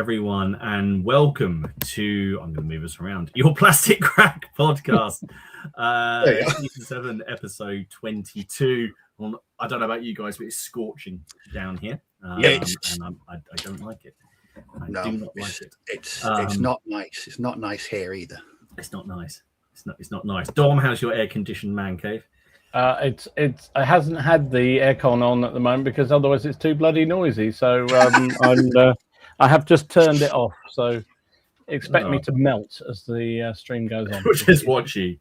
everyone, and welcome to, I'm going to move us around, your Plastic Crack podcast, season 7, episode 22. I don't know about you guys, but it's scorching down here, and I don't like it. I do not like it. It's not nice. It's not nice here either. It's not nice. It's not nice. Dom, how's your air-conditioned man cave? It hasn't had the aircon on at the moment because otherwise it's too bloody noisy. So I have just turned it off. So expect me to melt as the stream goes on. Just watch you.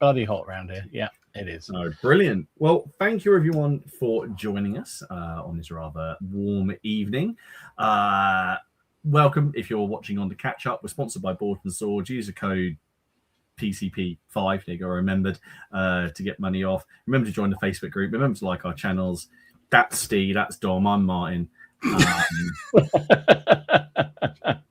Bloody hot around here. Yeah, it is. Oh, brilliant. Well, thank you everyone for joining us on this rather warm evening. Welcome if you're watching on the catch up. We're sponsored by Board and Sword. Use the code PCP5, there you go, remembered, to get money off. Remember to join the Facebook group. Remember to like our channels. That's Steve, that's Dom, I'm Martin.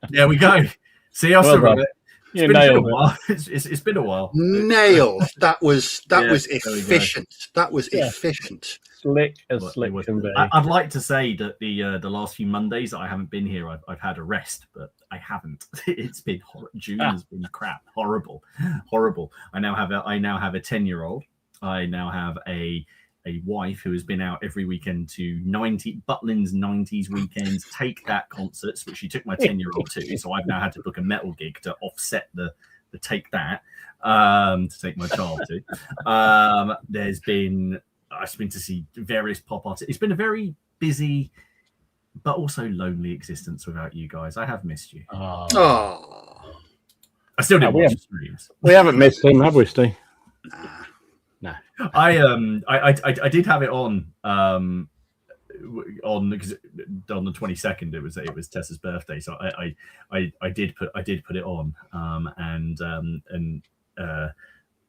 There we go. See, I still got it. It's been a while. It's been a while. Nailed. That was efficient. That was efficient. Slick as slick can be. I'd like to say that the last few Mondays that I haven't been here, I've had a rest, but I haven't. It's been June has been crap, horrible. I now have a 10-year-old. I now have a wife who has been out every weekend to Butlin's 90s weekends, Take That concerts, which she took my 10-year-old to. So I've now had to book a metal gig to offset the Take That to take my child to. I've been to see various pop artists. It's been a very busy but also lonely existence without you guys. I have missed you. Oh. I still didn't watch the streams. We haven't missed him, have we, Steve? No. I did have it on because on the 22nd it was Tessa's birthday, so I did put it on, and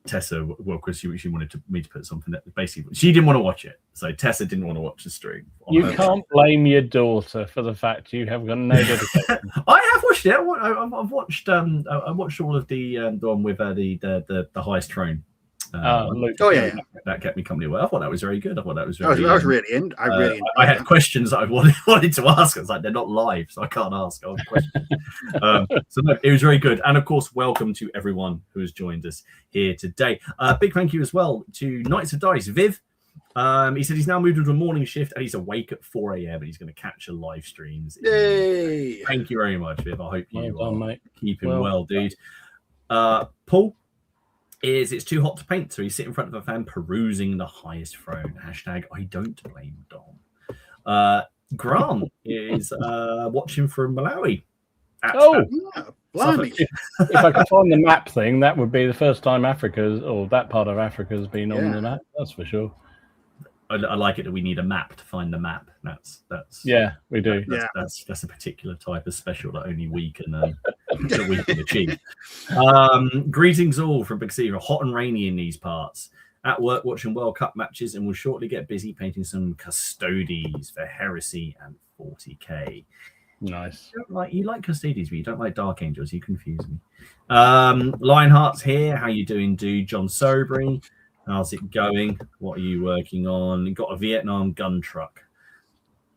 Tessa, well, because she wanted me to put something that basically she didn't want to watch it, so Tessa didn't want to watch the stream. You can't blame your daughter for the fact you have got no dedication. I have watched it. I've watched I watched all of the one with the highest throne. That kept me company away. I thought that was very good. I was really in. I had questions that I wanted to ask. I was like, they're not live, so I can't ask all the questions. So no, it was very good. And of course, welcome to everyone who has joined us here today. Big thank you as well to Knights of Dice, Viv. He said he's now moved into a morning shift and he's awake at 4 a.m. and he's going to catch a live streams. Yay! Thank you very much, Viv. I hope you are keeping well, dude. Paul. It's too hot to paint, so he's sitting in front of a fan perusing the highest throne. Hashtag I don't blame Dom. Grant is watching from Malawi. Blimey. If I could find the map thing, that would be the first time that part of Africa has been on the map. That's for sure. I like it that we need a map to find the map. That's we do. That's a particular type of special that only we can achieve. Greetings all from Big C. Hot and rainy in these parts. At work watching World Cup matches, and we'll shortly get busy painting some Custodes for Heresy and 40k. Nice. You like Custodes, but you don't like Dark Angels. You confuse me. Lionheart's here. How you doing, dude? John Sobry. How's it going? What are you working on? You got a Vietnam gun truck.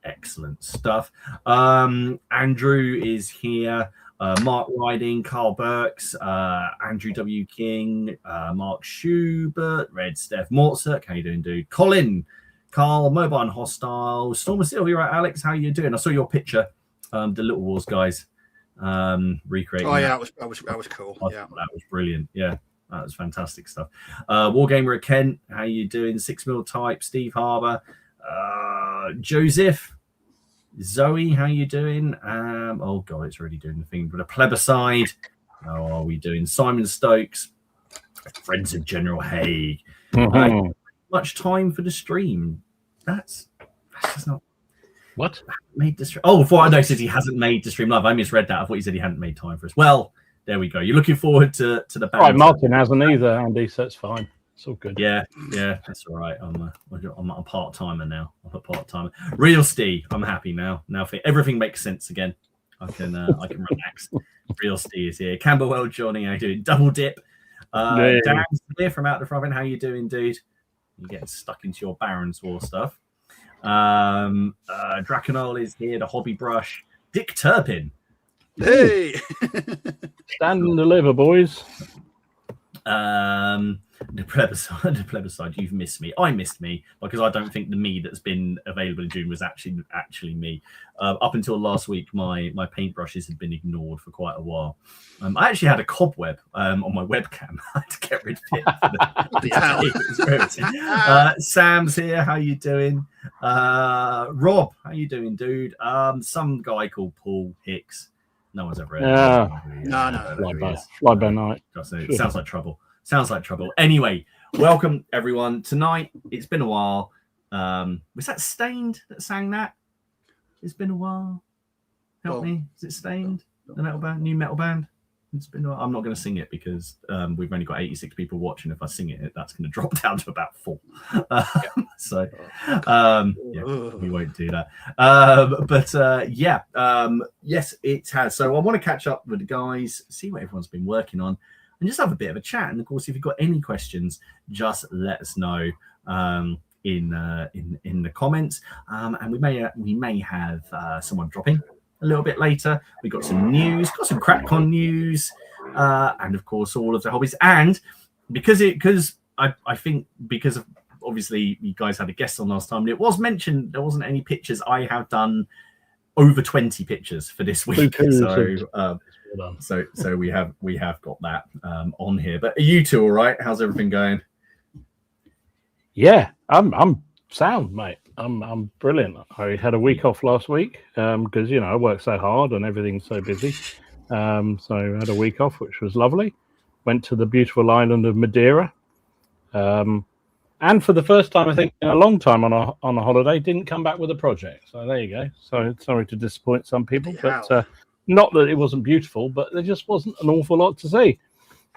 Excellent stuff. Andrew is here. Mark Riding, Carl Burks, Andrew W. King, Mark Schubert, Red Steph Mortzak. How you doing, dude? Colin, Carl, Mobile and Hostile, Storm of Sylvia, right, Alex? How you doing? I saw your picture. The Little Wars guys recreating. Oh yeah, that was cool. Yeah, that was brilliant. Yeah. That was fantastic stuff. Wargamer at Kent, how you doing? 6mm type, Steve Harbour, Joseph, Zoe, how you doing? Oh god, it's already doing the thing. But a plebiscite, how are we doing? Simon Stokes, friends of General Haig. Much time for the stream. That's just not what made the stream. Oh, before I know, he says he hasn't made the stream live. I misread that. I thought he said he hadn't made time for us. Well. There we go. You're looking forward to the band. Right, Martin hasn't either, Andy, so it's fine. It's all good. Yeah, that's all right. I'm a part-timer now. I'm a part-timer. Real Steve, I'm happy now. Now everything makes sense again. I can relax. Real Steve is here. Camberwell Johnny, how you doing? Double dip. Dan's here from Out the Front. How you doing, dude? You're getting stuck into your Baron's War stuff. Draconol is here. The Hobby Brush. Dick Turpin. Hey. Stand and deliver, boys. The plebiscite, you've missed me. I missed me because I don't think the me that's been available in June was actually me. Up until last week, my paintbrushes had been ignored for quite a while. I actually had a cobweb on my webcam. I had to get rid of it. Sam's here. How you doing? Rob, how you doing, dude? Some guy called Paul Hicks. No one's ever heard of him. No. Fly by night. It sounds like trouble. Anyway, welcome everyone. Tonight, it's been a while. Was that Stained that sang that? It's been a while. Help me. Is it Stained? The metal band, new metal band? It's been a while. I'm not going to sing it because we've only got 86 people watching. If I sing it, that's going to drop down to about 4. We won't do that. Yes, it has. So I want to catch up with the guys, see what everyone's been working on, and just have a bit of a chat. And of course, if you've got any questions, just let us know in the comments. And we may have someone dropping a little bit later. We got some news, got some CrackCon news, and of course all of the hobbies. And because I think because of obviously you guys had a guest on last time, and it was mentioned there wasn't any pictures. I have done over 20 pictures for this week, so we have got that on here. But are you two all right? How's everything going? Yeah, I'm sound, mate. I'm brilliant. I had a week off last week because I work so hard and everything's so busy. So I had a week off, which was lovely. Went to the beautiful island of Madeira, and for the first time I think in a long time on a holiday, didn't come back with a project. So there you go. So sorry to disappoint some people, but not that it wasn't beautiful, but there just wasn't an awful lot to see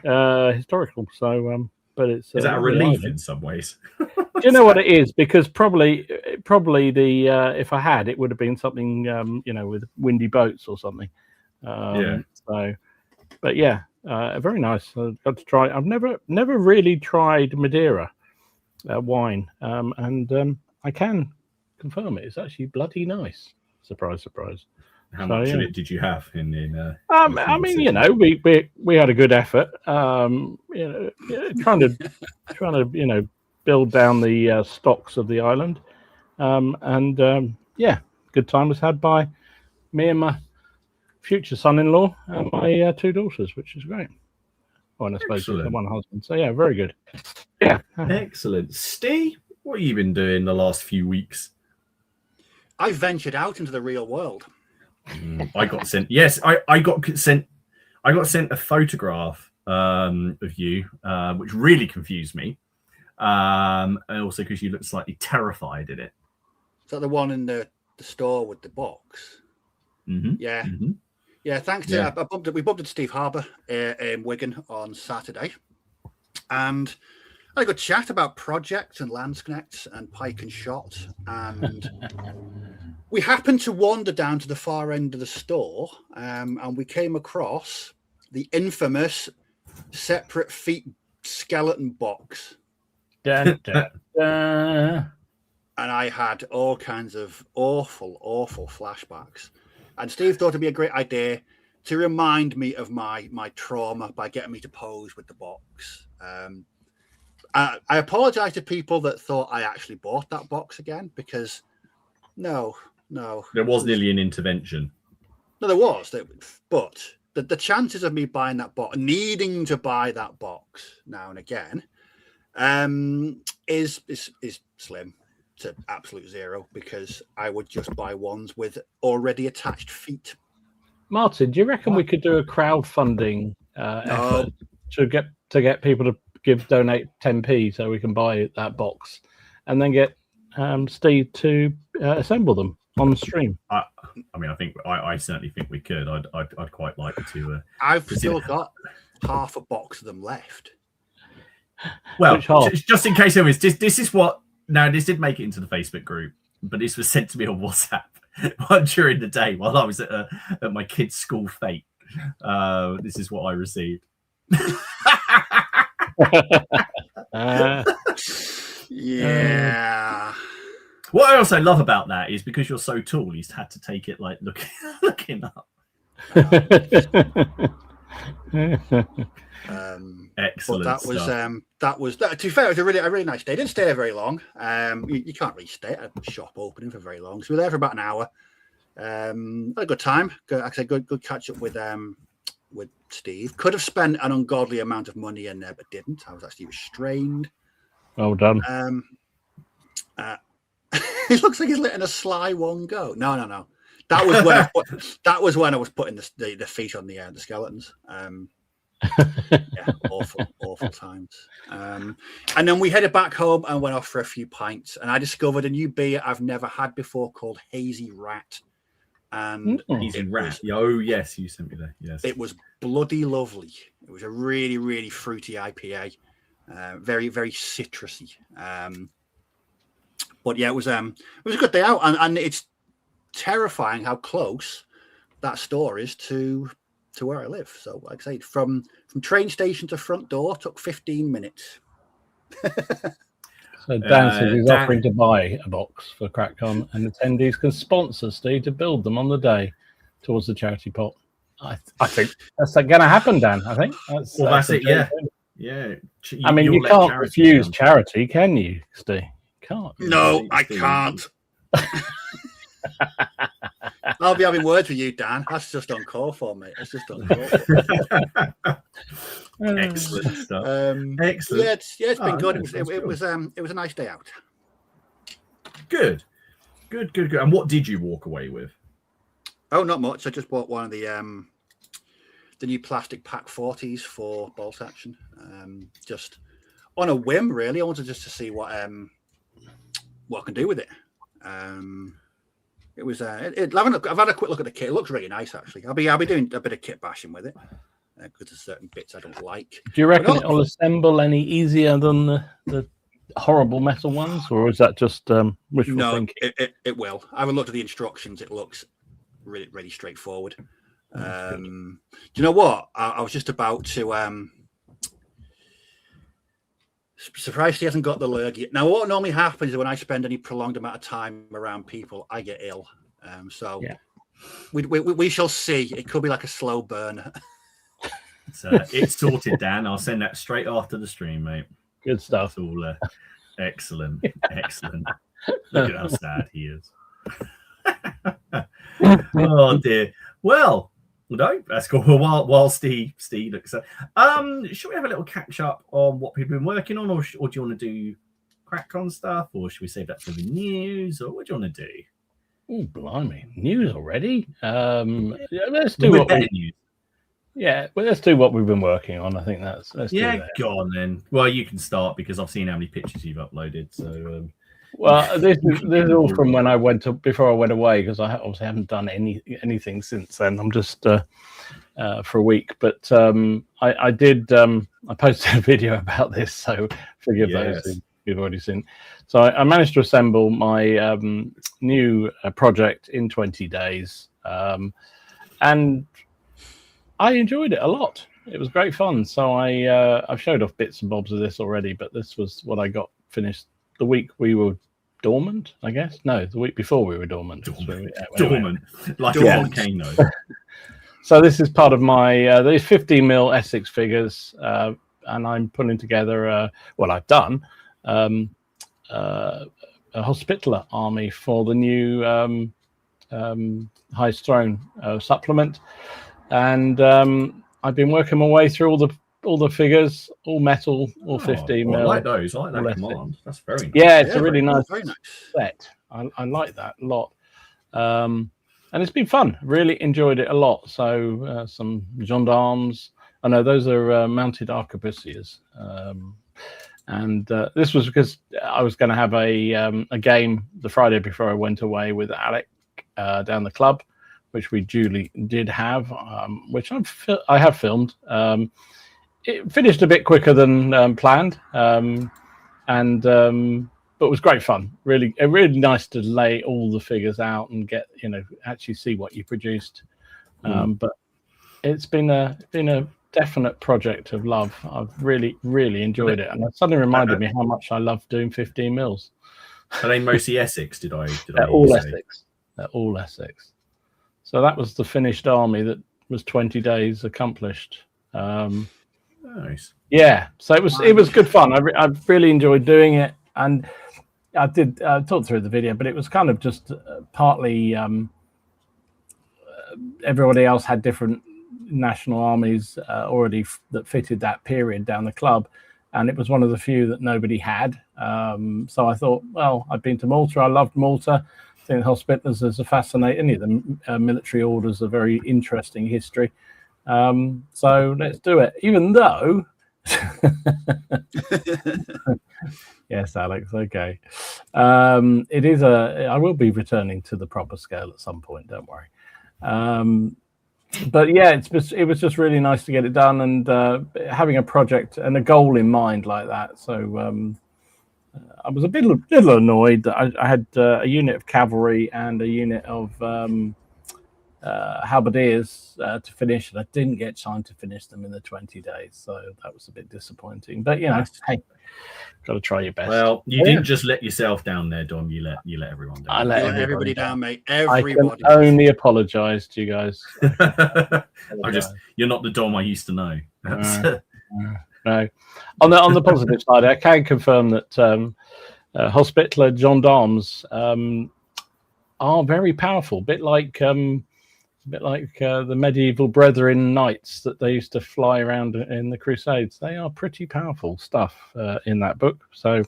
historical. So but it's is that a relief in some ways? Do you know what it is? Because probably the if I had, it would have been something with windy boats or something. So, but yeah, very nice. I got to try. I've never really tried Madeira wine, and I can confirm it. It's actually bloody nice. Surprise, surprise. How much of it did you have in? I mean, we had a good effort. Trying to build down the stocks of the island, and good time was had by me and my future son-in-law and my 2 daughters, which is great. Oh, and I suppose one husband. So yeah, very good. Yeah, excellent. Steve, what have you been doing the last few weeks? I ventured out into the real world. I got sent. Yes, I got sent a photograph of you, which really confused me. And also because you look slightly terrified in it. Is that the one in the store with the box? Mm-hmm. Yeah. Mm-hmm. Yeah, thanks to we bumped into Steve Harbour in Wigan on Saturday, and I had a good chat about projects and Landsconnects and Pike and Shot, and we happened to wander down to the far end of the store, and we came across the infamous separate feet skeleton box. Dun, dun, dun. And I had all kinds of awful flashbacks. And Steve thought it'd be a great idea to remind me of my trauma by getting me to pose with the box. I apologize to people that thought I actually bought that box again, because no. There was nearly an intervention. No, there was. But the chances of me buying that box, needing to buy that box now and again, is slim to absolute zero, because I would just buy ones with already attached feet. Martin, do you reckon we could do a crowdfunding effort to get people to donate 10p so we can buy that box, and then get Steve to assemble them on stream? I certainly think we could. I'd quite like to. I've still got half a box of them left. Well, just in case there is, this is what. Now, this did make it into the Facebook group, but this was sent to me on WhatsApp during the day while I was at my kid's school fete. This is what I received. Yeah. What I also love about that is because you're so tall, he's had to take it like looking up. Excellent. But that was to be fair, it was a really nice day. Didn't stay there very long. You can't really stay at a shop opening for very long. So we were there for about an hour. Had a good time. Good catch up with Steve. Could have spent an ungodly amount of money in there, but didn't. I was actually restrained. Well done. It looks like he's letting a sly one go. No. That was when I was putting the feet on the skeletons. Yeah, awful times. And then we headed back home and went off for a few pints. And I discovered a new beer I've never had before called Hazy Rat. And Hazy Rat. Oh yes, you sent me that. Yes, it was bloody lovely. It was a really, really fruity IPA. Very, very citrusy. But yeah, it was a good day out, and it's terrifying how close that store is to where I live. So, like I say, from train station to front door took 15 minutes. So Dan says he's offering to buy a box for CrackCon, and attendees can sponsor Steve to build them on the day towards the charity pot. I think that's going to happen, Dan. I think that's it. Yeah. I mean, you can't refuse charity, can you, Steve? Can't. No, I can't. I'll be having words with you, Dan. That's just uncalled for, mate. That's just uncalled for. Excellent stuff. Excellent. Yeah, it's been good. It was a nice day out. Good. And what did you walk away with? Oh, not much. I just bought one of the new plastic pack 40s for bolt action. Just on a whim, really. I wanted just to see what I can do with it. It was. I've had a quick look at the kit. It looks really nice, actually. I'll be doing a bit of kit bashing with it because there's certain bits I don't like. Do you reckon it'll assemble any easier than the horrible metal ones, or is that just wishful thinking? It will. I haven't looked at the instructions. It looks really, really straightforward. Do you know what? I was just about to. Surprised he hasn't got the lurg yet. Now, what normally happens is when I spend any prolonged amount of time around people, I get ill. We shall see. It could be like a slow burner. It's sorted, Dan. I'll send that straight after the stream, mate. Good stuff. It's all excellent. Look at how sad he is. Oh dear. Well, no, that's cool. While Steve looks at, should we have a little catch up on what people have been working on, or do you want to do CrackCon stuff, or should we save that for the news, or what do you want to do? Oh, blimey, news already? Let's do what news. Yeah, well, let's do what we've been working on. I think let's do that. Go on then. Well, you can start because I've seen how many pictures you've uploaded. So, well, this is all from when I before I went away, because I obviously haven't done anything since then. I'm just for a week, but I did. I posted a video about this, so forgive those who've already seen. So I managed to assemble my new project in 20 days, and I enjoyed it a lot. It was great fun. So I've showed off bits and bobs of this already, but this was what I got finished the week we were dormant, I guess. No, the week before we were dormant. Dormant. Like a volcano. So this is part of my these 15mm Essex figures, and I'm putting together I've done a Hospitaller army for the new Highest Throne supplement, and I've been working my way through all the figures, all metal, all 15mm. I like those. I like that command. That's very nice. Yeah, it's a really nice set. I like that a lot. And it's been fun. Really enjoyed it a lot. So some gendarmes. I know those are mounted arquebusiers. And this was because I was going to have a game the Friday before I went away with Alec down the club, which we duly did have, which I have filmed. It finished a bit quicker than planned, but it was great fun. Really nice to lay all the figures out and get actually see what you produced. But it's been a definite project of love. I've really enjoyed it, and it suddenly reminded me how much I love doing 15mm. Are they mostly Essex? Did I? They're all Essex. They're all Essex. So that was the finished army that was 20 days accomplished. Nice. Yeah, so it was good fun. I really enjoyed doing it, and I did talk through the video, but it was kind of just partly everybody else had different national armies already that fitted that period down the club, and it was one of the few that nobody had. So I thought, well, I've been to Malta. I loved Malta. I think Hospitallers is a fascinating. Any of the military orders are very interesting history. So let's do it. Even though, yes, Alex. Okay, it is I will be returning to the proper scale at some point. Don't worry. But yeah, it was just really nice to get it done, and having a project and a goal in mind like that. So I was a little annoyed that I had a unit of cavalry and a unit of halberdiers to finish, and I didn't get time to finish them in the 20 days. So that was a bit disappointing. But you know, hey, got to try your best. Well, you didn't just let yourself down there, Dom. You let everyone down. I let everybody down, mate. Everybody. I can only apologise to you guys. You're not the Dom I used to know. No. On the positive side, I can confirm that Hospitaller gendarmes are very powerful. A bit like the medieval Brethren knights that they used to fly around in the Crusades. They are pretty powerful stuff in that book. So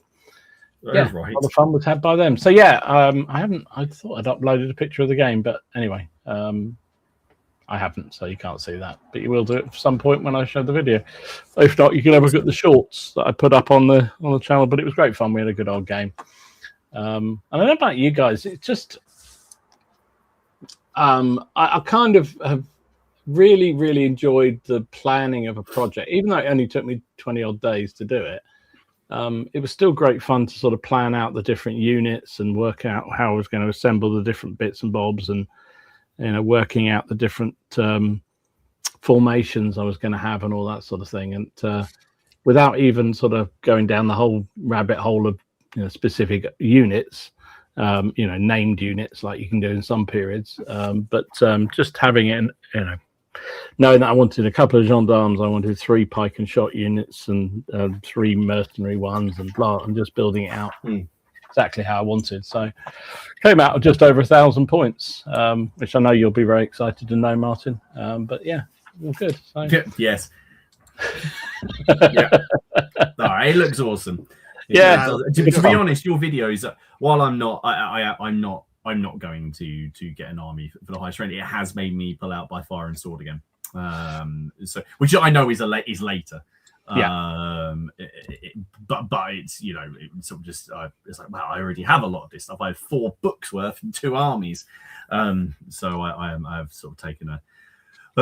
yeah, right. A lot of fun was had by them. So yeah, I thought I'd uploaded a picture of the game, but anyway, I haven't, so you can't see that. But you will do it at some point when I show the video. If not, you can have a look at the shorts that I put up on the channel. But it was great fun. We had a good old game. And I don't know about you guys. It's just I kind of have really, really enjoyed the planning of a project, even though it only took me 20 odd days to do it. It was still great fun to sort of plan out the different units and work out how I was going to assemble the different bits and bobs, and working out the different formations I was going to have and all that sort of thing, and without even sort of going down the whole rabbit hole of specific units, named units like you can do in some periods, but just having it, knowing that I wanted a couple of gendarmes, I wanted 3 pike and shot units and 3 mercenary ones, and blah, and just building it out exactly how I wanted. So came out of just over 1,000 points, which I know you'll be very excited to know, Martin. But yeah, all good. So. Yes. Yeah. All right, it looks awesome. Yeah. To be honest, your videos, while I'm not going to get an army for the high strength, it has made me pull out by fire and sword again. So which I know is later. Yeah. But it's it's sort of just it's like, wow, I already have a lot of this stuff. I have 4 books worth and 2 armies. So I've sort of taken a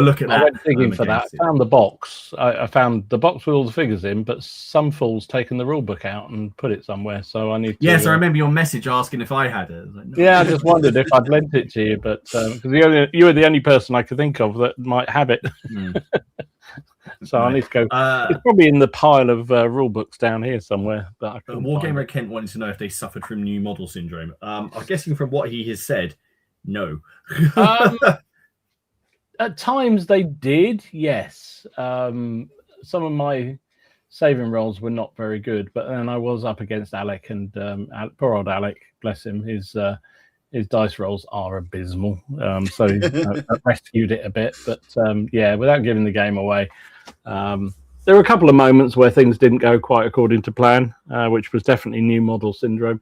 look at that. I went digging for that. I found the box. I found the box with all the figures in, but some fool's taken the rule book out and put it somewhere. So I need to. Yes, I remember your message asking if I had it. Like, no. Yeah, I just wondered if I'd lent it to you, but because you were the only person I could think of that might have it. So I need to go. It's probably in the pile of rule books down here somewhere. But Wargamer Kent wanted to know if they suffered from new model syndrome. I'm guessing from what he has said, no. At times they did, yes. Some of my saving rolls were not very good, but then I was up against Alec, and poor old Alec, bless him, his dice rolls are abysmal. So I rescued it a bit, but yeah, without giving the game away. There were a couple of moments where things didn't go quite according to plan, which was definitely new model syndrome.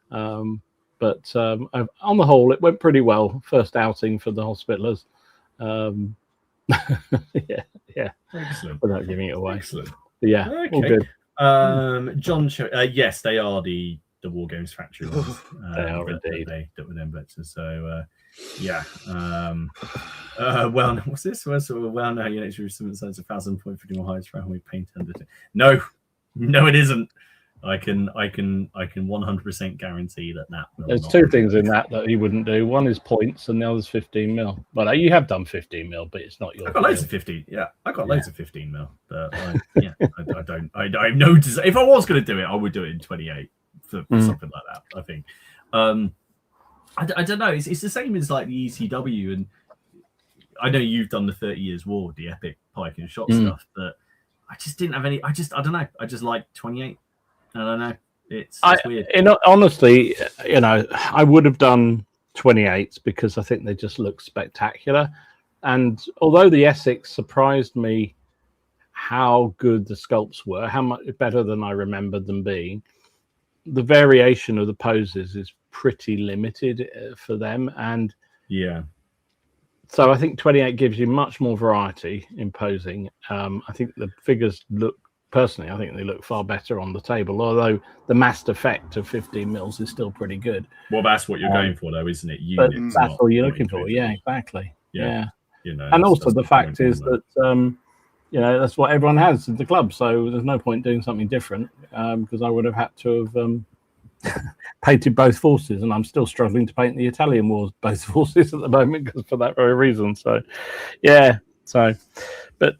But on the whole, it went pretty well. First outing for the Hospitallers. Yeah. Excellent. Without giving it away. Excellent. But yeah, okay. All good. John, yes, they are the War Games factory ones. They are indeed. That were them vectors. So yeah. Well, what's this? Well, no, units receive so it's 1,000 point 50 more highs for how we paint under. No, it isn't. I can 100% guarantee that. There's 2 things in that he wouldn't do. One is points, and the other's 15 mil. Well, you have done 15 mil, but it's not your. I got loads of 15. Yeah, I got loads of 15 mil. But I don't. I have no desire. If I was going to do it, I would do it in 28 for something like that. I think. I don't know. It's the same as like the ECW, and I know you've done the 30 Years War, the epic pike and shot stuff, but I just didn't have any. I don't know. I just like 28. I don't know. It's weird. Honestly, I would have done 28s because I think they just look spectacular. And although the Essex surprised me how good the sculpts were, how much better than I remembered them being, the variation of the poses is pretty limited for them. And so I think 28 gives you much more variety in posing. I think the figures personally, I think they look far better on the table, although the massed effect of 15 mils is still pretty good. Well, that's what you're going for, though, isn't it? Units, that's all you're looking for. Yeah, exactly. Yeah. And also the fact is that, that's what everyone has in the club. So there's no point doing something different because I would have had to have painted both forces, and I'm still struggling to paint the Italian wars, both forces at the moment, because for that very reason. So, but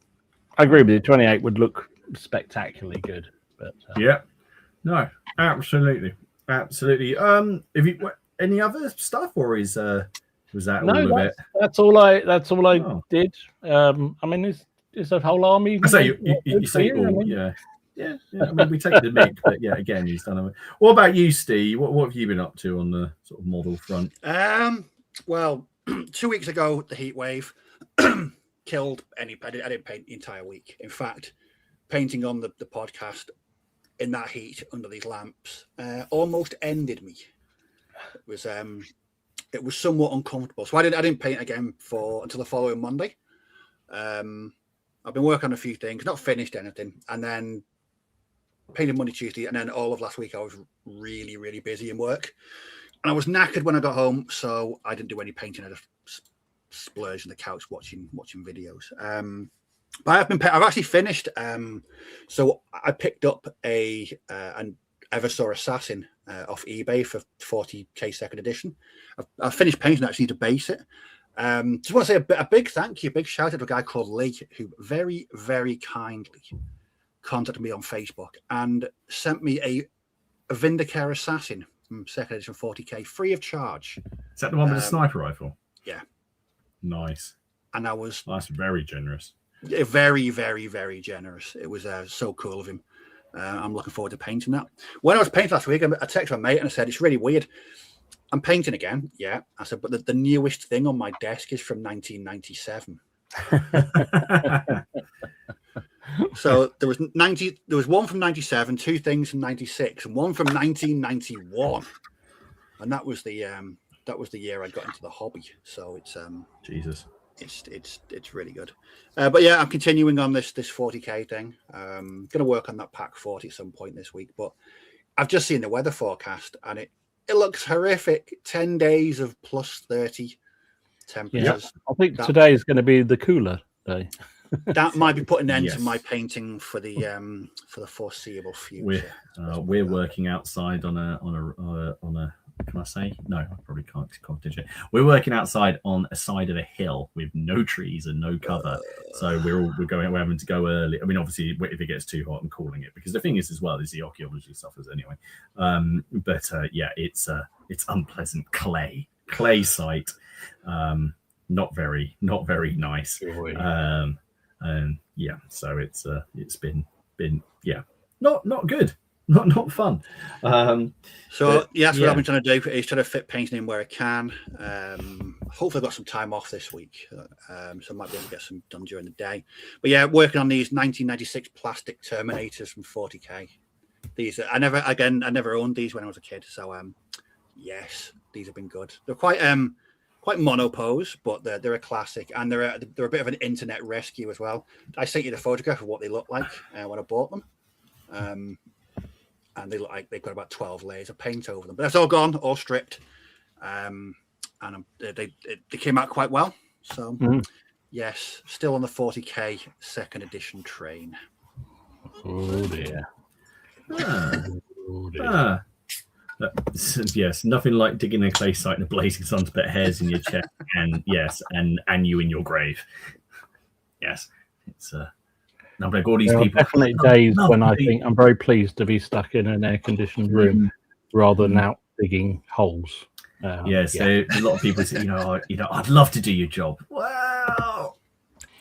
I agree with you. 28 would look spectacularly good. But no, absolutely. Have you any other stuff, or was that all of it? That's all I did. I mean, it's a whole army. I say you say it all. Yeah. I mean, we take the mic, but again, he's done it. What about you, Steve? What have you been up to on the sort of model front? Well, 2 weeks ago, the heat wave killed I didn't paint the entire week. In fact, painting on the podcast in that heat under these lamps almost ended me. It was somewhat uncomfortable, so I didn't paint again until the following Monday. I've been working on a few things, not finished anything, and then painted Monday, Tuesday, and then all of last week I was really, really busy in work, and I was knackered when I got home, so I didn't do any painting. I just splurged on the couch watching videos. But I've actually finished. So I picked up an Eversaw Assassin off eBay for 40k second edition. I've finished painting, actually, to base it. Just want to say a big thank you, big shout out to a guy called Lee, who very, very kindly contacted me on Facebook and sent me a Vindicare Assassin from second edition 40k free of charge. Is that the one with the sniper rifle? Yeah. Nice. And that's very generous. Very, very, very generous. It was so cool of him. I'm looking forward to painting that. When I was painting last week, I texted my mate and I said, it's really weird. I'm painting again. Yeah. I said, but the newest thing on my desk is from 1997. So there was one from 97, two things from 96, and one from 1991. And that was the year I got into the hobby. So it's Jesus. It's really good. But yeah, I'm continuing on this 40k thing. Going to work on that pack 40 at some point this week. But I've just seen the weather forecast and it looks horrific. 10 days of plus 30 temperatures. Yeah. I think today is going to be the cooler day. That might be putting an end to my painting for the foreseeable future. We're working outside on a. Can I say? No, I probably can't competition. We're working outside on a side of a hill with no trees and no cover. So we're having to go early. I mean, obviously, if it gets too hot, I'm calling it, because the thing is, as well, is the archaeology suffers anyway. It's unpleasant clay site. Not very nice. So it's been not good. Not fun. That's what I've been trying to do, is trying to fit painting in where I can. Hopefully I've got some time off this week, so I might be able to get some done during the day. But yeah, working on these 1996 plastic Terminators from 40k. These I never owned these when I was a kid, so yes, these have been good. They're quite monopose, but they're a classic, and they're a bit of an internet rescue as well. I sent you the photograph of what they look like when I bought them. And they look like they've got about 12 layers of paint over them, but that's all gone, all stripped. And they came out quite well. So yes, still on the 40k second edition train. Oh dear. Yes, nothing like digging a clay site in a blazing sun to put hairs in your chest, and you in your grave. Yes, it's I'm like all these people. Definitely days when I think I'm very pleased to be stuck in an air-conditioned room rather than out digging holes. So a lot of people say, I'd love to do your job. Well,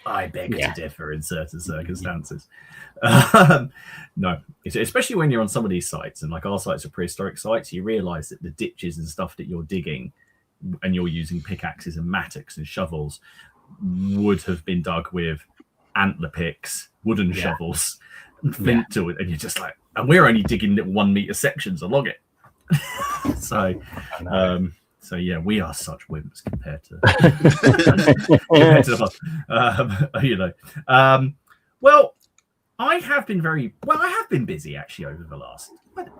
I beg to differ in certain circumstances. No, especially when you're on some of these sites, and like our sites are prehistoric sites, you realise that the ditches and stuff that you're digging, and you're using pickaxes and mattocks and shovels, would have been dug with antler picks, wooden shovels, and flint to it, and you're just like, and we're only digging little 1 meter sections along it. So yeah, we are such wimps compared to well, I have been busy actually over the last.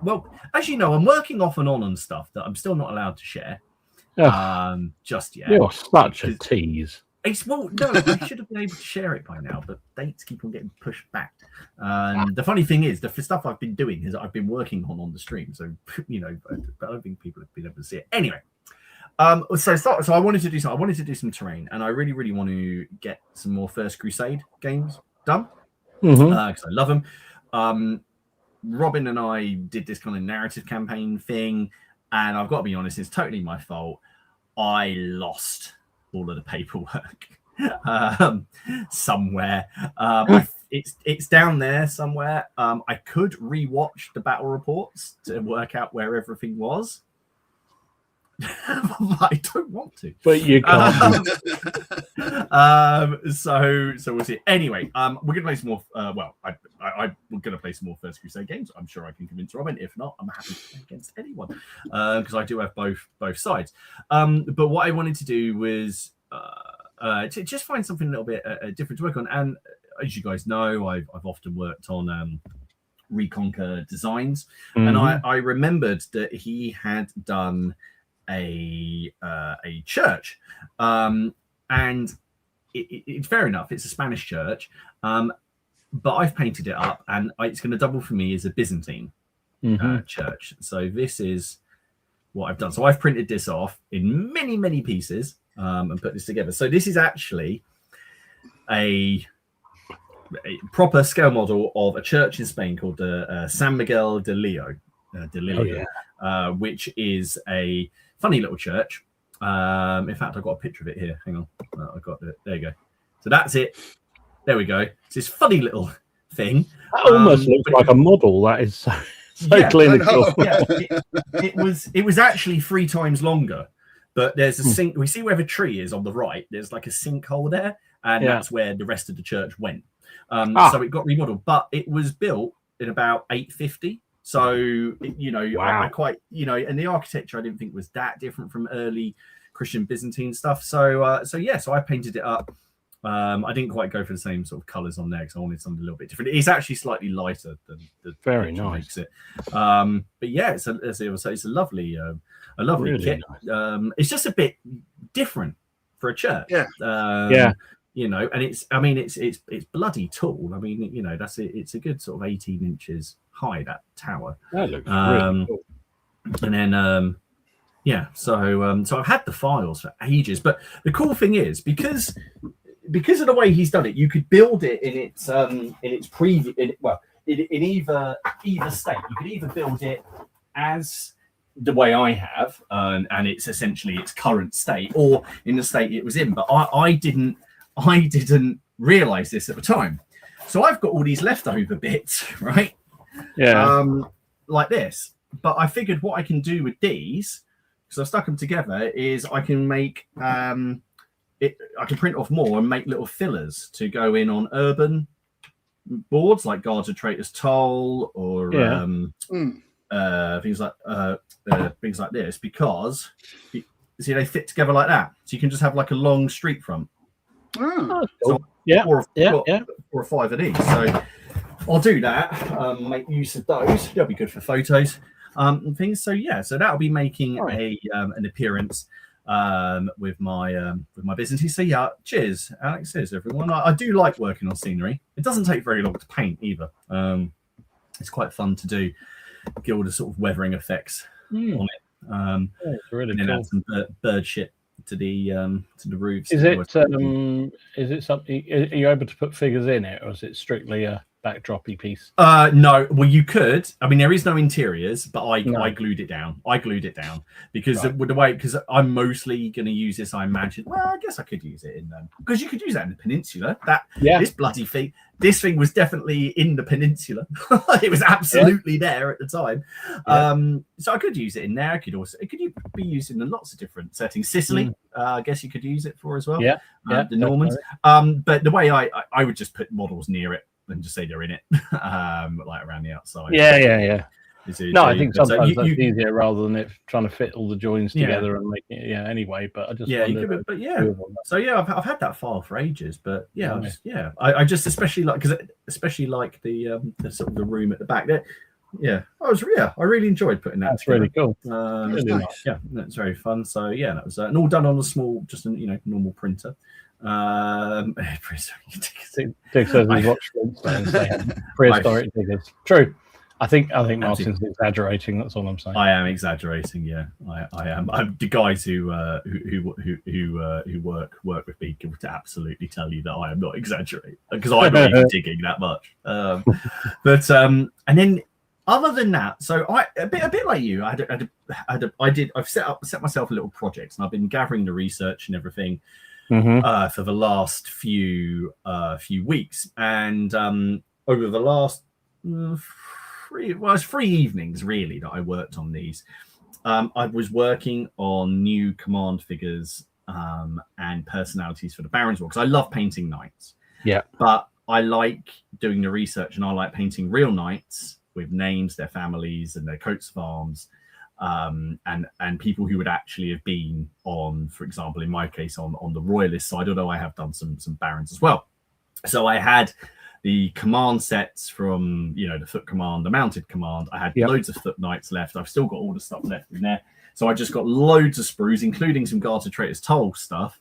Well, as you know, I'm working off and on stuff that I'm still not allowed to share just yet. You're such a tease. I should have been able to share it by now, but dates keep on getting pushed back. The funny thing is, the stuff I've been doing is I've been working on the stream, so but I don't think people have been able to see it. Anyway, so I wanted to do some. I wanted to do some terrain, and I really, really want to get some more First Crusade games done because I love them. Robin and I did this kind of narrative campaign thing, and I've got to be honest, it's totally my fault. I lost all of the paperwork somewhere. It's down there somewhere. I could rewatch the battle reports to work out where everything was. I don't want to, but you can't. So we'll see. Anyway, we're gonna play some more. We're gonna play some more First Crusade games. I'm sure I can convince Robin. If not, I'm happy to play against anyone because I do have both sides. But what I wanted to do was to just find something a little bit different to work on. And as you guys know, I've often worked on Reconquer designs, and I remembered that he had done a church, and it's fair enough. It's a Spanish church, but I've painted it up, and it's going to double for me as a Byzantine church. So this is what I've done. So I've printed this off in many pieces and put this together. So this is actually a proper scale model of a church in Spain called the San Miguel de Lillo, which is a funny little church. In fact, I've got a picture of it here. Hang on. I got it. There you go. So that's it. There we go. It's this funny little thing. That almost looks like a model. That is so clinical. It was actually 3 times longer, but there's a sink. We see where the tree is on the right. There's like a sinkhole there, and that's where the rest of the church went. So it got remodeled, but it was built in about 850. So, I quite, and the architecture I didn't think was that different from early Christian Byzantine stuff. So I painted it up. I didn't quite go for the same sort of colors on there because I wanted something a little bit different. It's actually slightly lighter than the very nice. Makes it. But yeah, it's a lovely really kit. Nice. It's just a bit different for a church. And it's bloody tall. I mean, that's it. It's a good sort of 18 inches high, that tower. That looks really cool. And then so I've had the files for ages, but the cool thing is because of the way he's done it, you could build it in its previous in either state. You could either build it as the way I have, and it's essentially its current state, or in the state it was in. But I didn't realize this at the time. So I've got all these leftover bits, right? Yeah. Like this. But I figured what I can do with these, because I stuck them together, is I can make I can print off more and make little fillers to go in on urban boards like Guards of Traitors Toll or things like this, because see they fit together like that. So you can just have like a long street front. So four or 5 of these. So I'll do that. Make use of those. They'll be good for photos and things. So that'll be making an appearance with my business. So cheers, Alex. Cheers, everyone. I do like working on scenery. It doesn't take very long to paint either. It's quite fun to do. Get all the sort of weathering effects on it. It's really and then cool. add some bird shit to the roofs. Is it something? Are you able to put figures in it, or is it strictly a backdroppy piece? No. Well, you could. I mean, there is no interiors, but I No. glued it down. I glued it down because Right. the way, because I'm mostly going to use this. I imagine. Well, I guess I could use it in because you could use that in the peninsula. This bloody thing. This thing was definitely in the peninsula. It was absolutely there at the time. So I could use it in there. It could be used in lots of different settings. Sicily, I guess you could use it for as well. The Normans. But the way I would just put models near it and just say they're in it, like around the outside. Yeah. No, I think sometimes that's easier rather than it trying to fit all the joins together and make it. Anyway, but I just I've had that file for ages, but I just especially like the sort of the room at the back there. I really enjoyed putting that. That's really cool. Really nice. Yeah, that's very fun. So that was and all done on a small, just a normal printer. Dick says he's watched prehistoric diggers. True. I think Martin's exaggerating. That's all I'm saying. I am exaggerating. Yeah, I am. The guys who work with me can absolutely tell you that I am not exaggerating because I'm not even digging that much. But and then other than that, so a bit like you, I've set myself a little project, and I've been gathering the research and everything for the last few weeks, and over the last 3 evenings really that I worked on these. I was working on new command figures and personalities for the Barons War because I love painting knights. Yeah, but I like doing the research and I like painting real knights with names, their families, and their coats of arms, and people who would actually have been on, for example, in my case, on the royalist side. Although I have done some barons as well. So I had the command sets from the foot command, the mounted command. I had loads of foot knights left. I've still got all the stuff left in there. So I just got loads of sprues, including some Guards of Traitors Toll stuff.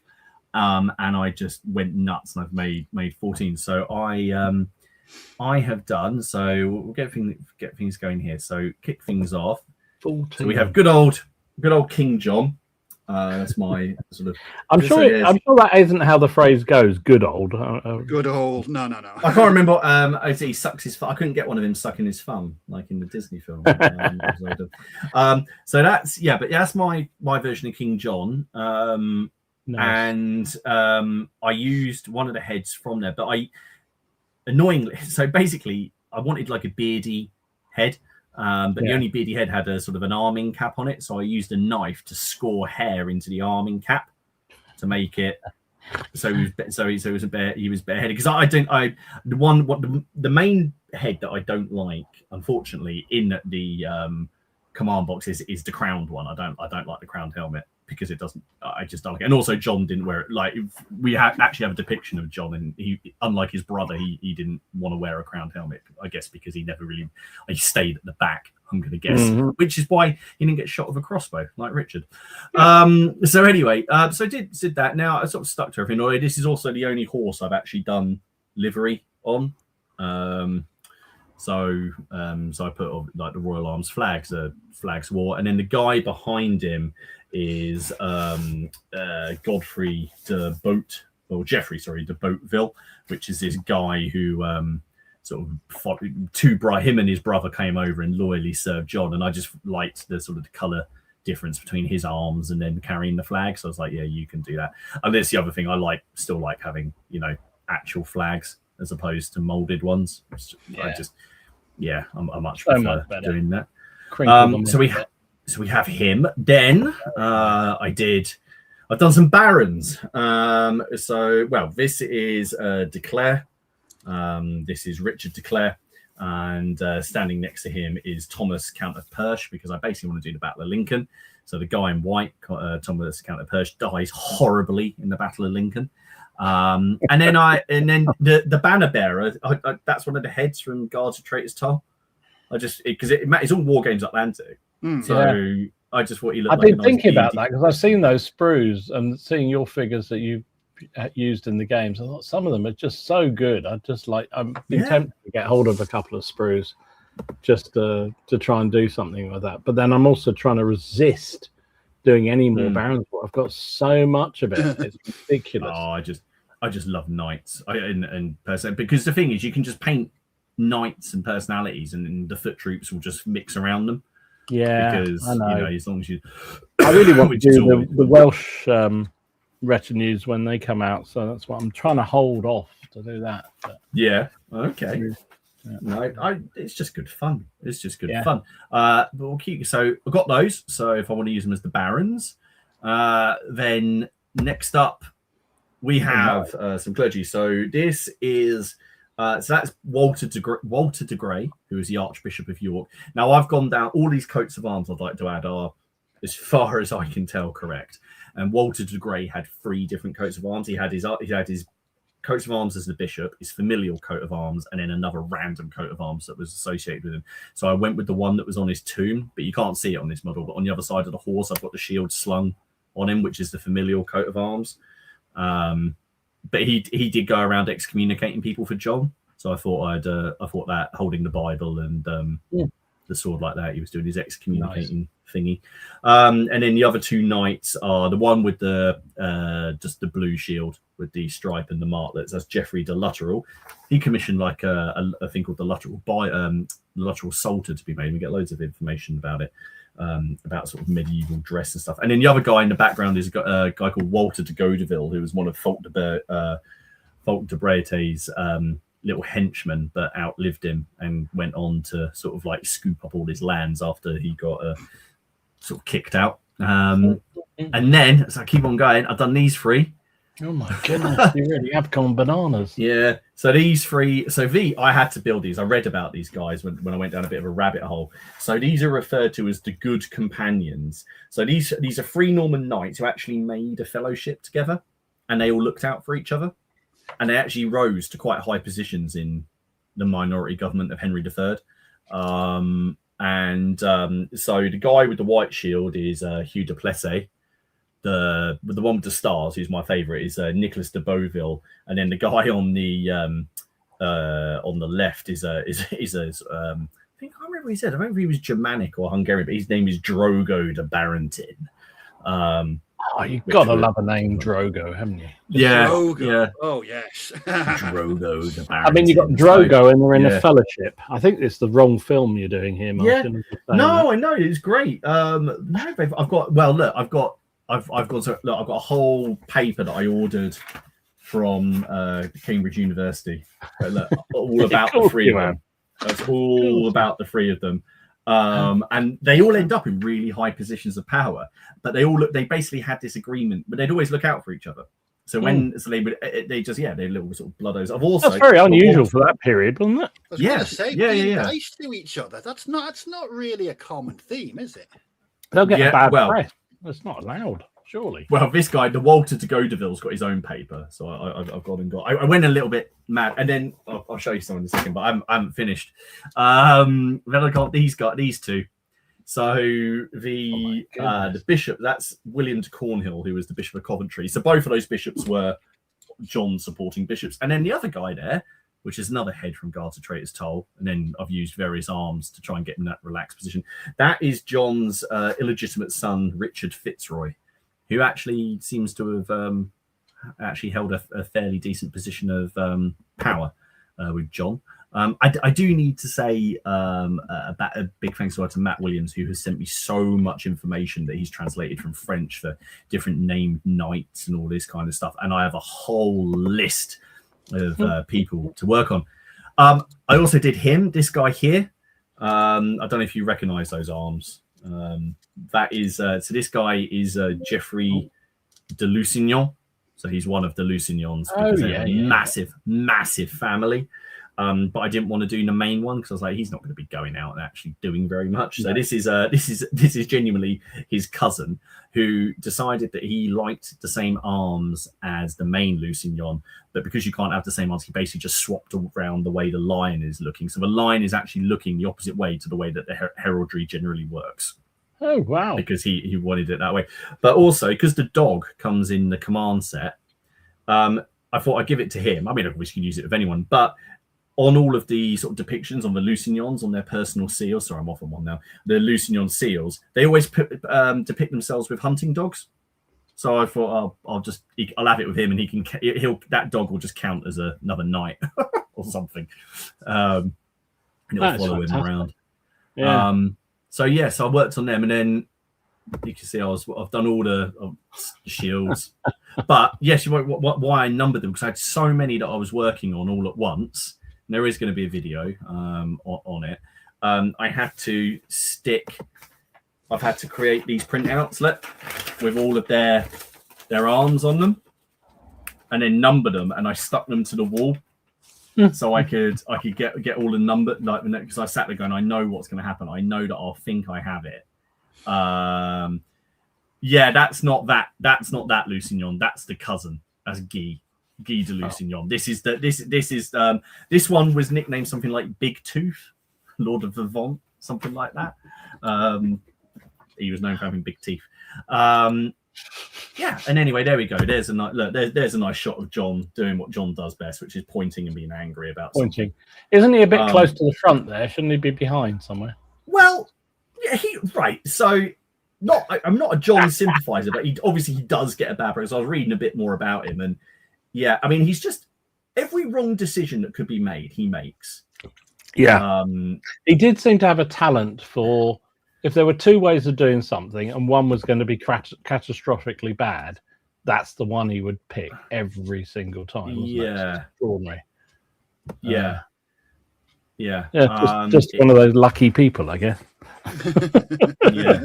And I just went nuts, and I've made 14. So I have done. So we'll get things going here. So kick things off. 14. So we have good old King John. That's my sort of. I'm sure that isn't how the phrase goes. Good old. Good old. No. I can't remember. He sucks his. I couldn't get one of him sucking his thumb like in the Disney film. So that's my version of King John. Nice. And I used one of the heads from there, but annoyingly. So basically, I wanted like a beardy head. But the only beardy head had a sort of an arming cap on it, so I used a knife to score hair into the arming cap to make it so he was bareheaded. Because the main head that I don't like, unfortunately, in the command box is the crowned one. I don't like the crowned helmet because it doesn't. I just don't like it. And also, John didn't wear it. Like we actually have a depiction of John, and he, unlike his brother, he didn't want to wear a crowned helmet. I guess because he stayed at the back. I'm going to guess, which is why he didn't get shot with a crossbow like Richard. So anyway, so I did that. Now I sort of stuck to everything. This is also the only horse I've actually done livery on. So I put like the Royal Arms flags wore, and then the guy behind him is Godfrey de Boateville, which is this guy who sort of him and his brother came over and loyally served John, and I just liked the sort of the colour difference between his arms and then carrying the flag. So I was like, yeah, you can do that. And that's the other thing I still like having, actual flags as opposed to molded ones. I much prefer doing that. So we have him. Then I've done some barons. This is de Clare. This is Richard de Clare, and standing next to him is Thomas, Count of Perche, because I basically want to do the Battle of Lincoln. So the guy in white, Thomas, Count of Perche, dies horribly in the Battle of Lincoln. And then the banner bearer, that's one of the heads from Guards of Traitors Toll. It's all War Games Atlantic. I just thought he looked. I've been thinking about that because I've seen those sprues and seeing your figures that you used in the games. I thought some of them are just so good. I'm been tempted to get hold of a couple of sprues just to try and do something with that. But then I'm also trying to resist doing any more Barons War. I've got so much of it. It's ridiculous. I just love knights. And personally, because the thing is, you can just paint knights and personalities, and the foot troops will just mix around them. Yeah, because I know. as long as you, I really want to do the Welsh retinues when they come out, so that's what I'm trying to hold off to do that. But, yeah, okay. Yeah. No, it's just good fun. It's just good fun. But we'll keep. So I've got those. So if I want to use them as the barons, then next up we have some clergy. So this is. So that's Walter de Grey, who is the Archbishop of York. Now I've gone down all these coats of arms. I'd like to add are, as far as I can tell, correct. And Walter de Grey had 3 different coats of arms. He had his coats of arms as the bishop, his familial coat of arms, and then another random coat of arms that was associated with him. So I went with the one that was on his tomb, but you can't see it on this model. But on the other side of the horse, I've got the shield slung on him, which is the familial coat of arms. But he did go around excommunicating people for John. So I thought that holding the Bible and the sword like that, he was doing his excommunicating thingy. And then the other 2 knights are the one with the just the blue shield with the stripe and the martlets. That's Geoffrey de Lutterell. He commissioned like a thing called the Lutterell Psalter to be made. We get loads of information about it. About sort of medieval dress and stuff. And then the other guy in the background is a guy called Walter de Godeville, who was one of Fulk de Brete's little henchmen, but outlived him and went on to sort of like scoop up all his lands after he got sort of kicked out. And then, as I keep on going, I've done these 3. Oh my goodness, you really have gone bananas. Yeah. So these 3, I had to build these. I read about these guys when I went down a bit of a rabbit hole. So these are referred to as the Good Companions. So these are 3 Norman knights who actually made a fellowship together, and they all looked out for each other, and they actually rose to quite high positions in the minority government of Henry III. So the guy with the white shield is Hugh de Plessis. The one with the stars, who's my favourite, is Nicholas de Beauville, and then the guy on the left is I think I remember what he said. I don't remember if he was Germanic or Hungarian, but his name is Drogo de Barentin. You've got to love a name Drogo, haven't you? Yeah, Drogo. yeah. Oh yes, Drogo de Barentin. I mean, you've got Drogo, and they're in a fellowship. I think it's the wrong film you're doing here, Martin. Yeah. No, I know it's great. I've got a whole paper that I ordered from Cambridge University. All about the 3 of them. That's all about the 3 of them. And they all end up in really high positions of power, but they basically had this agreement, but they'd always look out for each other. So they're little sort of bloodos. That's very unusual for that period, wasn't it? I was going to say, being nice to each other. That's not really a common theme, is it? They'll get a bad press. That's not allowed, surely. Well, this guy, the Walter de Godeville's got his own paper, so I've gone and got. I went a little bit mad, and then I'll show you some in a second, but I haven't finished. Then I got these 2. So the bishop, that's William de Cornhill, who was the Bishop of Coventry. So both of those bishops were John supporting bishops, and then the other guy there, which is another head from Guards of Traitors' Toll, and then I've used various arms to try and get him in that relaxed position. That is John's illegitimate son, Richard Fitzroy, who actually seems to have actually held a fairly decent position of power with John. I do need to say a big thanks to Matt Williams, who has sent me so much information that he's translated from French for different named knights and all this kind of stuff. And I have a whole list of people to work on. I also did this guy here. I don't know if you recognize those arms. That is so this guy is Geoffrey de Lusignan. So he's one of the Lusignans because they're a massive family. But I didn't want to do the main one because I was like, he's not going to be going out and actually doing very much. So this is genuinely his cousin who decided that he liked the same arms as the main Lusignan, but because you can't have the same arms, he basically just swapped around the way the lion is looking. So the lion is actually looking the opposite way to the way that the heraldry generally works. Oh wow! Because he wanted it that way, but also because the dog comes in the command set, I thought I'd give it to him. I mean, obviously you can use it with anyone, but on all of the sort of depictions on the Lusignans, on their personal seals, sorry, I'm off on one now, the Lusignan seals, they always depict themselves with hunting dogs. So I thought I'll have it with him, and that dog will just count as another knight or something. and it'll follow him around. Yeah. So I worked on them, and then you can see I've done all the shields. But yes, why I numbered them, because I had so many that I was working on all at once. And there is going to be a video on it. I had to I've had to create these printouts with all of their arms on them, and then number them, and I stuck them to the wall. So I could get all the number, like, because I sat there going, I know what's going to happen. I know that I'll think I have it. Yeah, that's not that Lusignan. That's the cousin. That's Guy de Lusignan. This one was nicknamed something like Big Tooth, Lord of Vivant, something like that. He was known for having big teeth. Yeah, and anyway, there we go. There's a nice shot of John doing what John does best, which is pointing and being angry about something. Isn't he a bit close to the front there? Shouldn't he be behind somewhere? Well, yeah, right. So I'm not a John sympathizer, but he does get a bad press. I was reading a bit more about him, and yeah, I mean, he's just every wrong decision that could be made, he makes. Yeah, he did seem to have a talent for. If there were two ways of doing something and one was going to be catastrophically bad, that's the one he would pick every single time. Yeah. Extraordinary. Yeah. Just one of those lucky people, I guess. Yeah.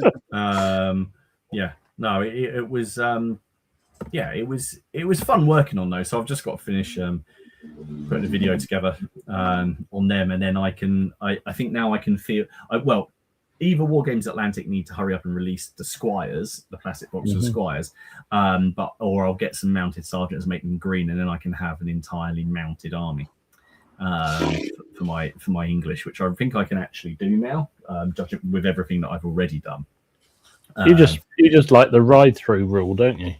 Yeah. No, it was it was fun working on those. So I've just got to finish putting a video together on them, and then I think now I can feel either War Games Atlantic need to hurry up and release the Squires, the plastic box of Squires, or I'll get some mounted sergeants and make them green, and then I can have an entirely mounted army for my English, which I think I can actually do now, judging with everything that I've already done. You just like the ride through rule, don't you?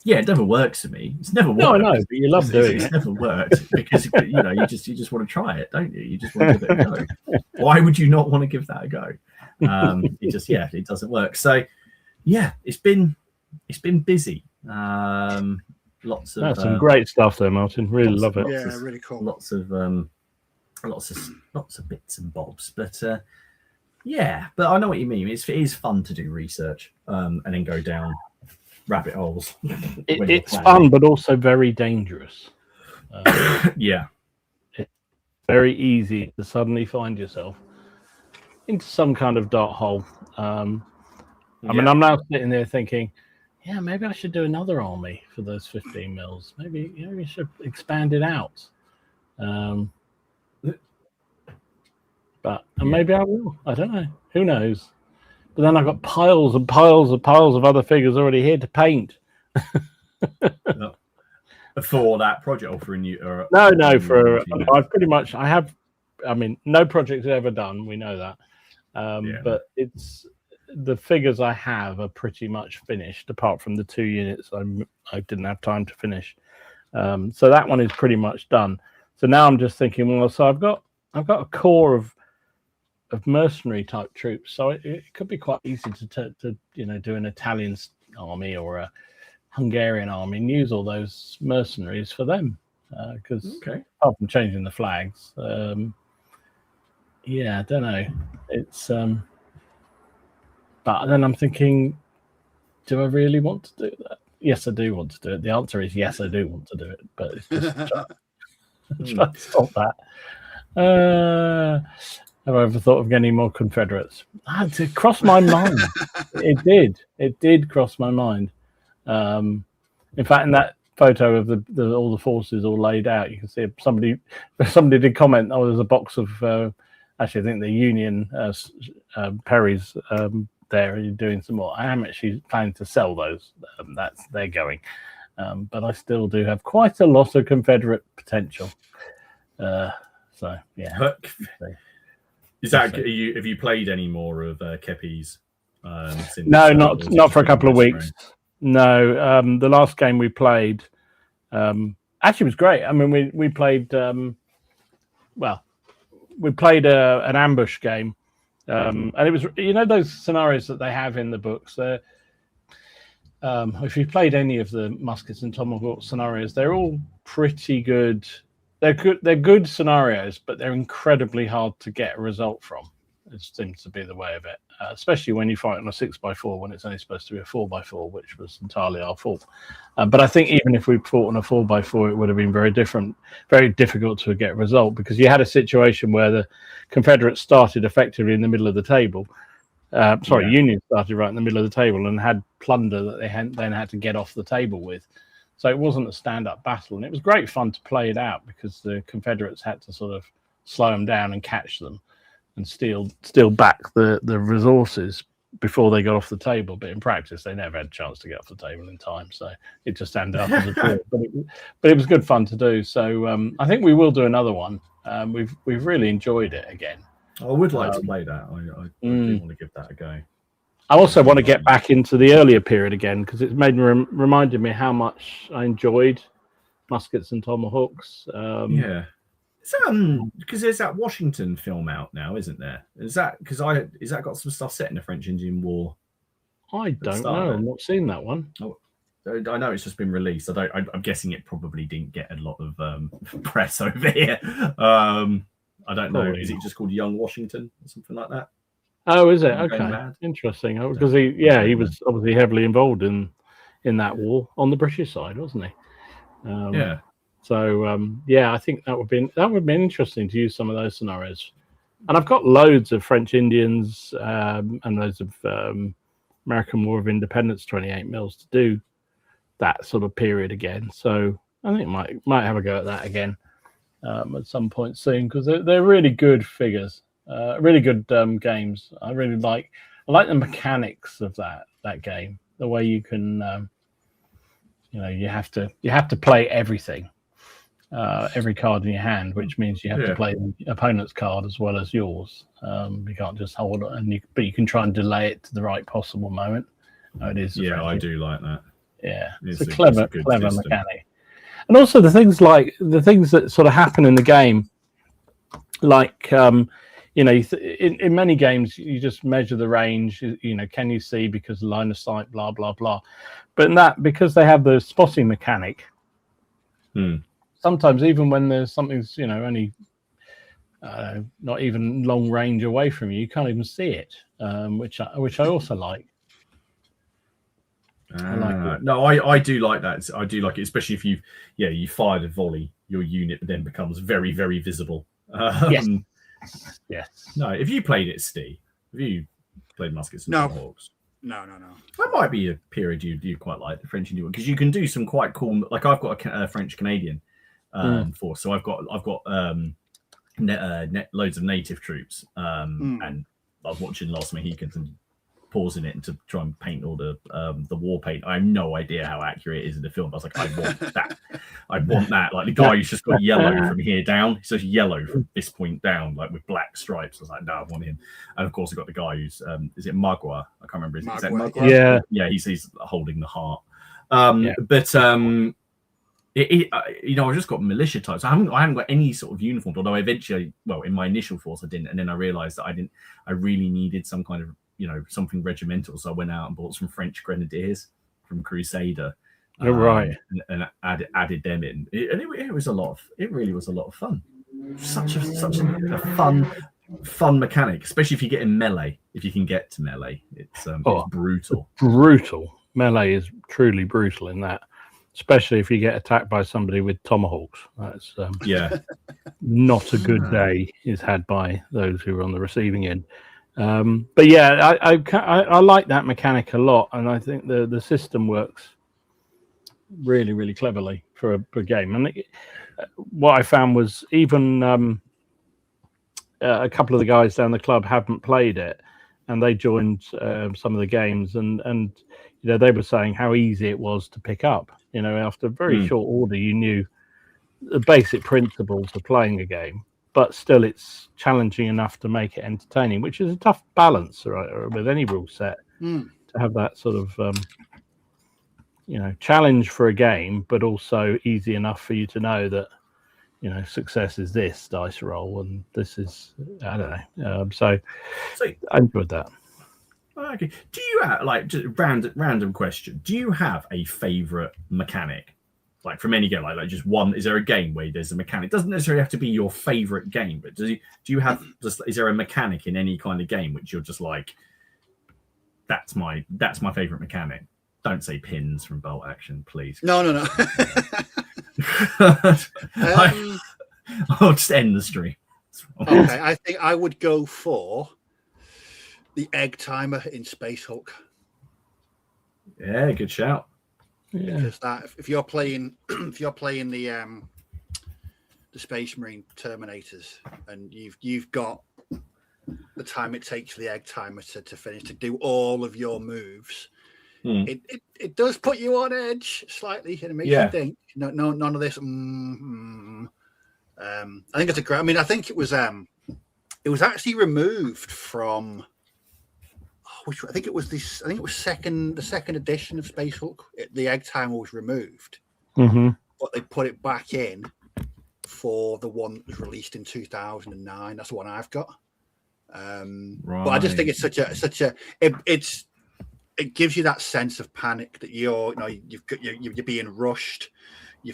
Yeah, it never works for me. It's never worked. No, I know, but you love doing it. It's never worked because you just want to try it, don't you? You just want to give it a go. Why would you not want to give that a go? It doesn't work. So yeah, it's been busy. Lots of some great stuff there, Martin. Really love it. Yeah, really cool. Lots of bits and bobs, but but I know what you mean. It is fun to do research and then go down rabbit holes. It's fun, but also very dangerous. Yeah, it's very easy to suddenly find yourself into some kind of dark hole. I mean, I'm now sitting there thinking, yeah, maybe I should do another army for those 15 mils. Maybe we should expand it out. But maybe I will. I don't know. Who knows? But then I've got piles and piles and piles of other figures already here to paint. For that project, or for a new? No. For I have. I mean, no project is ever done. We know that. But it's the figures I have are pretty much finished, apart from the 2 units I didn't have time to finish. So that one is pretty much done. So now I'm just thinking, well, so I've got a core of mercenary type troops, so it could be quite easy to do an Italian army or a Hungarian army and use all those mercenaries for them, because apart from changing the flags, I don't know, it's but then I'm thinking, do I really want to do that? Yes, I do want to do it. The answer is yes, I do want to do it, but it's just try to stop that. Have I ever thought of getting more Confederates? It crossed my mind. It did cross my mind. In fact, in that photo of all the forces all laid out, you can see somebody did comment, oh, there's a box of actually I think the Union Perry's there. You're doing some more. I am actually planning to sell those. They're going, but I still do have quite a lot of Confederate potential. So yeah. Is that have you played any more of Kepi's? No, not for a couple of weeks. No, the last game we played actually was great. I mean, we played we played an ambush game, and it was those scenarios that they have in the books. If you played any of the Muskets and Tomahawk scenarios, they're all pretty good They're good scenarios, but they're incredibly hard to get a result from. It seems to be the way of it, especially when you fight on a 6x4 when it's only supposed to be a 4x4, which was entirely our fault. But I think even if we fought on a 4x4, it would have been very difficult to get a result, because you had a situation where the Confederates started effectively in the middle of the table. Union started right in the middle of the table and had plunder that they then had to get off the table with. So it wasn't a stand-up battle, and it was great fun to play it out because the Confederates had to sort of slow them down and catch them and steal back the resources before they got off the table. But in practice, they never had a chance to get off the table in time, so it just ended up as a draw. But it was good fun to do. So I think we will do another one. We've really enjoyed it again. I would like to play that. I do want to give that a go. I also want to get back into the earlier period again, because it's reminded me how much I enjoyed Muskets and Tomahawks. Because there's that Washington film out now, isn't there? Is that got some stuff set in the French-Indian War? I don't know. I've not seen that one. Oh, I know it's just been released. I'm guessing it probably didn't get a lot of press over here. I don't know. Is it just called Young Washington or something like that? Oh, is it? Okay, interesting. Because he was obviously heavily involved in that war on the British side, wasn't he? So I think that would be interesting to use some of those scenarios. And I've got loads of French Indians and loads of American War of Independence 28 mils to do that sort of period again. So I think might have a go at that again at some point soon, because they're really good figures, really good games. I like the mechanics of that game. The way you can, you have to play everything. Every card in your hand, which means you have to play the opponent's card as well as yours. You can't just hold it, but you can try and delay it to the right possible moment. It is. Yeah, I do like that. Yeah, it's a clever mechanic. And also the things that sort of happen in the game, like in many games you just measure the range. Can you see because line of sight, blah blah blah. But in that, because they have the spotting mechanic. Sometimes even when there's something's only not even long range away from you, you can't even see it, which I also like. I like it. No, I do like that. I do like it, especially if you fired a volley, your unit then becomes very, very visible. Yes. No, if you played it, Steve, have you played Muskets and Tomahawks? No. That might be a period you quite like, the French Indian, because you can do some quite cool. Like I've got a French Canadian force, so I've got loads of native troops, and I was watching Lost Mohicans and pausing it to try and paint all the war paint. I have no idea how accurate it is in the film. I was like, I want that. I want that. Like the guy who's just got yellow from here down. He says yellow from this point down, like with black stripes. I was like, no, I want him. And of course, I got the guy who's is it Magua? I can't remember. Is that Magua? Yeah, he's holding the heart. But I just got militia types. I haven't got any sort of uniform. Although eventually, in my initial force, I didn't, and then I realised that I really needed some kind of something regimental. So I went out and bought some French Grenadiers from Crusader. Right. And added them in. It was a lot of. It really was a lot of fun. Such a fun mechanic, especially if you get in melee. If you can get to melee, it's brutal. Brutal. Melee is truly brutal in that. Especially if you get attacked by somebody with tomahawks. That's not a good day is had by those who are on the receiving end. But yeah, I like that mechanic a lot, and I think the system works really, really cleverly for a game. And what I found was even a couple of the guys down the club haven't played it, and they joined some of the games, and they were saying how easy it was to pick up. After a very short order, you knew the basic principles of playing a game, but still it's challenging enough to make it entertaining, which is a tough balance, right, with any rule set, to have that sort of, challenge for a game, but also easy enough for you to know that, success is this dice roll and this is, I don't know. So I enjoyed that. Okay. Do you have, just random question? Do you have a favorite mechanic Like from any game, like just one. Is there a game where there's a mechanic? It doesn't necessarily have to be your favorite game, but do you have just? Is there a mechanic in any kind of game which you're just like, that's my favorite mechanic? Don't say pins from Bolt Action, please. No. I'll just end the stream. Okay, I think I would go for the egg timer in Space Hulk. Yeah, good shout. Yeah. Because that if you're playing the Space Marine Terminators and you've got the time it takes for the egg timer to finish to do all of your moves, it does put you on edge slightly, and it makes you think. No, none of this. I think it's a great. I mean, I think it was actually removed from. Which I think it was this. I think it was the second edition of Space Hulk. The egg timer was removed, but they put it back in for the one that was released in 2009. That's the one I've got. Right. But I just think it's it gives you that sense of panic that you're being rushed. You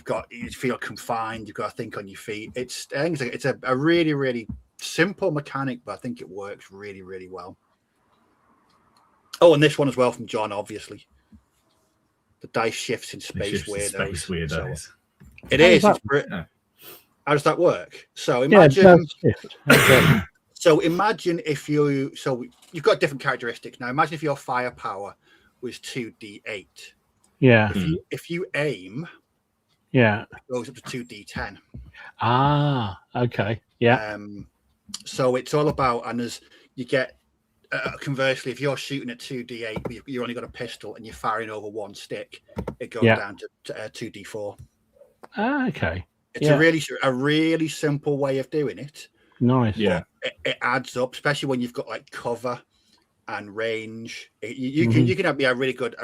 feel confined. You've got to think on your feet. I think it's a really, really simple mechanic, but I think it works really, really well. Oh, and this one as well from John, obviously. The dice shifts in Space Weirdos. So it is. How does that work? So imagine. So imagine if you've got different characteristics now. Imagine if your firepower was 2d8. Yeah. If you aim. Yeah, it goes up to 2d10. Ah, okay. Yeah. So it's all about, and as you get, conversely, if you're shooting at 2d8, but you've only got a pistol and you're firing over one stick, it goes down to 2d4. Ah, okay. It's a really simple way of doing it. Nice. Yeah. It adds up, especially when you've got like cover and range. You can have a really good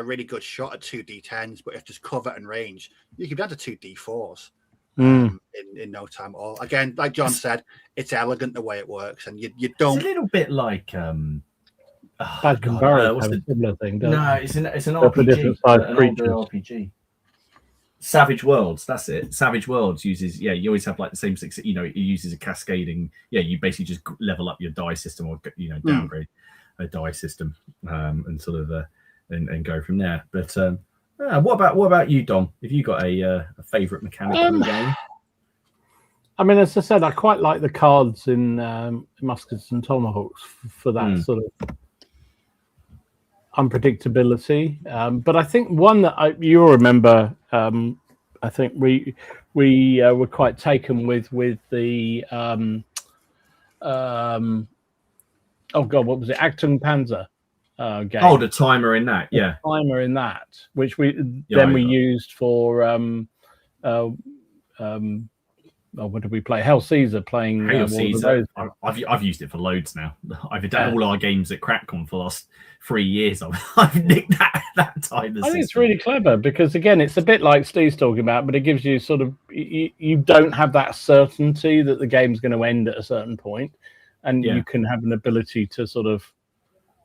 shot at 2d10s, but if there's cover and range, you can be down to 2d4s in no time at all. Again, like John said, it's elegant the way it works, and you don't. It's a little bit like Bad Barrow have a similar thing. No, it's an RPG. An older RPG. Savage Worlds, that's it. Savage Worlds uses, you always have like the same six, it uses a cascading, you basically just level up your die system or, downgrade a die system and sort of, and go from there. But what about you, Dom? Have you got a favorite mechanic in the game? I mean, as I said, I quite like the cards in Muskets and Tomahawks for that sort of unpredictability. But I think one that you'll remember, I think we were quite taken with the oh god, what was it? Acton Panzer game. Oh, the timer in that, the timer in that, which we used for what did we play? Hell Caesar playing. Hail Caesar. I've used it for loads now. I've done all our games at CrackCon for the last 3 years. I've nicked that timer. I think it's really clever because again, it's a bit like Steve's talking about, but it gives you sort of you don't have that certainty that the game's going to end at a certain point, and you can have an ability to sort of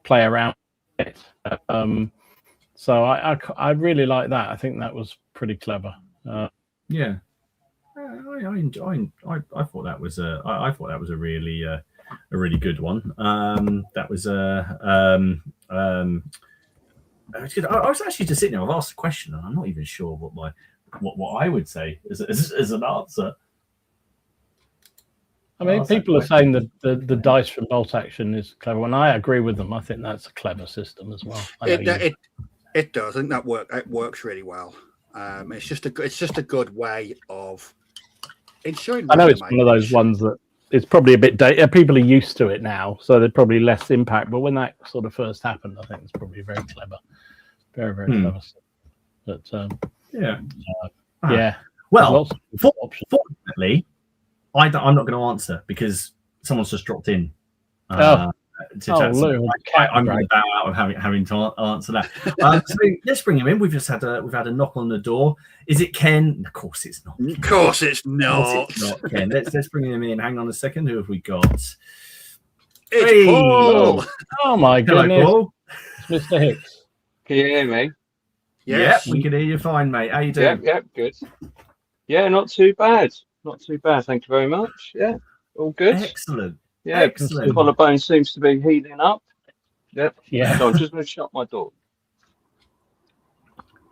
play around it. So I really like that. I think that was pretty clever. I thought that was a really good one. That was I was actually just sitting there. I've asked a question, and I'm not even sure what I would say as an answer. I mean, people are saying that the dice from Bolt Action is clever, and I agree with them. I think that's a clever system as well. It does. I think it works really well. It's just a good way of ensuring. I know it's one of those ones that it's probably a bit dated. People are used to it now, so there's probably less impact. But when that sort of first happened, I think it's probably very clever, very clever. But Well, fortunately, I'm not going to answer because someone's just dropped in. To chat. So I'm going to bow out of having to answer that. So let's bring him in. We've had a knock on the door. Is it Ken? Of course it's not. Of course it's not. It's not Ken. Let's bring him in. Hang on a second. Who have we got? It's Paul. Oh my goodness. Hello, Paul. It's Mr. Hicks. Can you hear me? Yes. Yep, we can hear you fine, mate. How you doing? Yep, good. Yeah, not too bad. Not too bad. Thank you very much. Yeah, all good. Excellent. Yeah, Excellent. collarbone seems to be healing up. Yep. Yeah. So I'm just going to shut my door.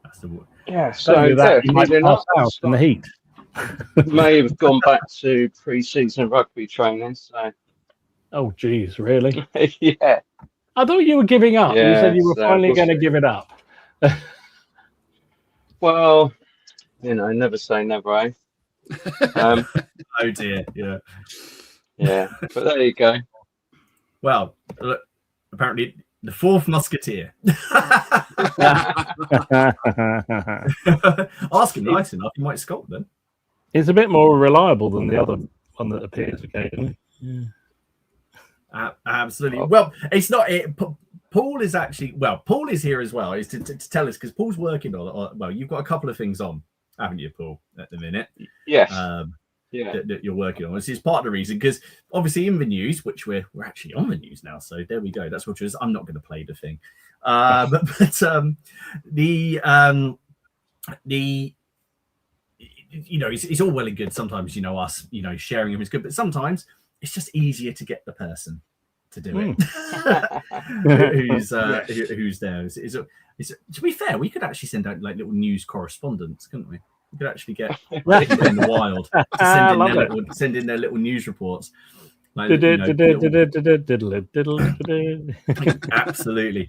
That's the word. Yeah. Don't So do that. You need to healing pass up. out in the heat. May have gone back to pre-season rugby training. So Oh, geez, really? yeah. I thought you were giving up. You said you were so finally we'll going to see. give it up. Well, never say never, eh? Oh dear. Yeah. Yeah. But there you go. Well, look, apparently the fourth musketeer. Ask him nice enough, he might sculpt them. It's a bit more reliable than the other one that appears occasionally. Absolutely. Well, it's not it. Paul is actually Paul is here as well. Is to tell us because Paul's working on. Well, you've got a couple of things on, haven't you, Paul? At the minute, Yes. that you're working on. This is part of the reason because obviously in the news, which we're actually on the news now. So there we go. That's what it is. I'm not going to play the thing, but the it's all well and good. Sometimes us sharing them is good, but sometimes it's just easier to get the person to do it who's there. To be fair, we could actually send out like little news correspondents, couldn't we? We could actually get people in the wild to send in their little news reports. Absolutely.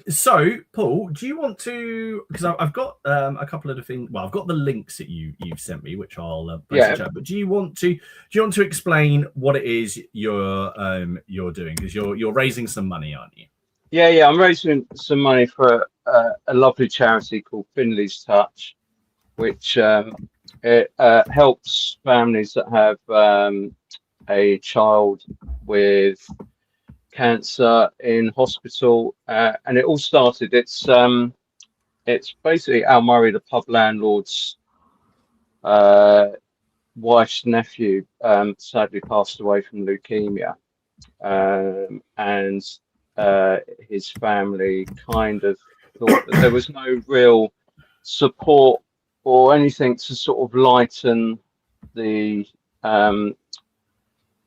So Paul, do you want to, because I've got a couple of the things, I've got the links that you've sent me, which I'll post in chat, but do you want to explain what it is you're doing, because you're raising some money, aren't you? Yeah, I'm raising some money for a lovely charity called Finley's Touch, which it helps families that have a child with cancer in hospital, and it all started. It's basically Al Murray, the pub landlord's wife's nephew, sadly passed away from leukemia, and his family kind of thought that there was no real support or anything to sort of lighten the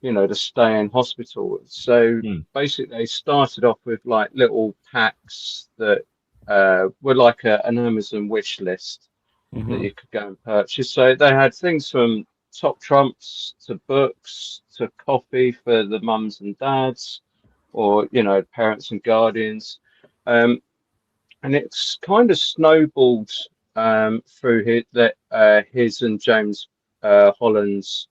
the stay in hospital. So basically they started off with like little packs that were like an Amazon wish list that you could go and purchase. So they had things from top trumps to books to coffee for the mums and dads, or parents and guardians, and it's kind of snowballed through his and James Holland's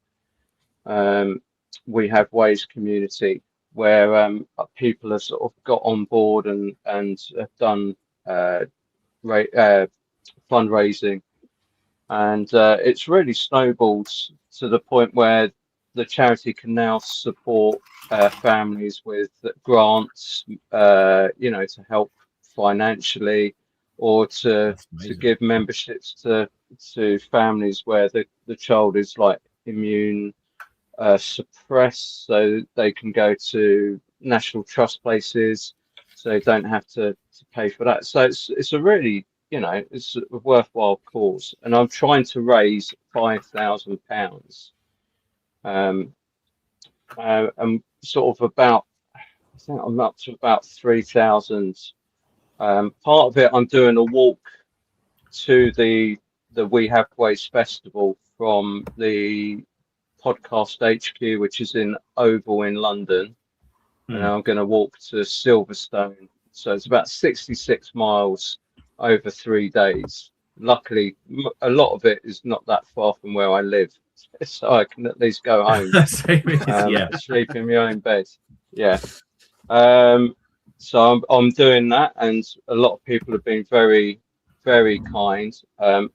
We Have Ways community, where people have sort of got on board and have done fundraising, and it's really snowballed to the point where the charity can now support families with grants, to help financially, or to give memberships to families where the child is like immune suppressed, so they can go to National Trust places, so they don't have to pay for that. So it's a really it's a worthwhile cause, and I'm trying to raise £5,000. I'm sort of about, I think I'm up to about 3,000. Part of it, I'm doing a walk to the We Have Ways Festival from the Podcast HQ, which is in Oval in London, and I'm going to walk to Silverstone. So it's about 66 miles over 3 days. Luckily, a lot of it is not that far from where I live, so I can at least go home, sleep in my own bed. Yeah. So I'm doing that, and a lot of people have been very, very kind. A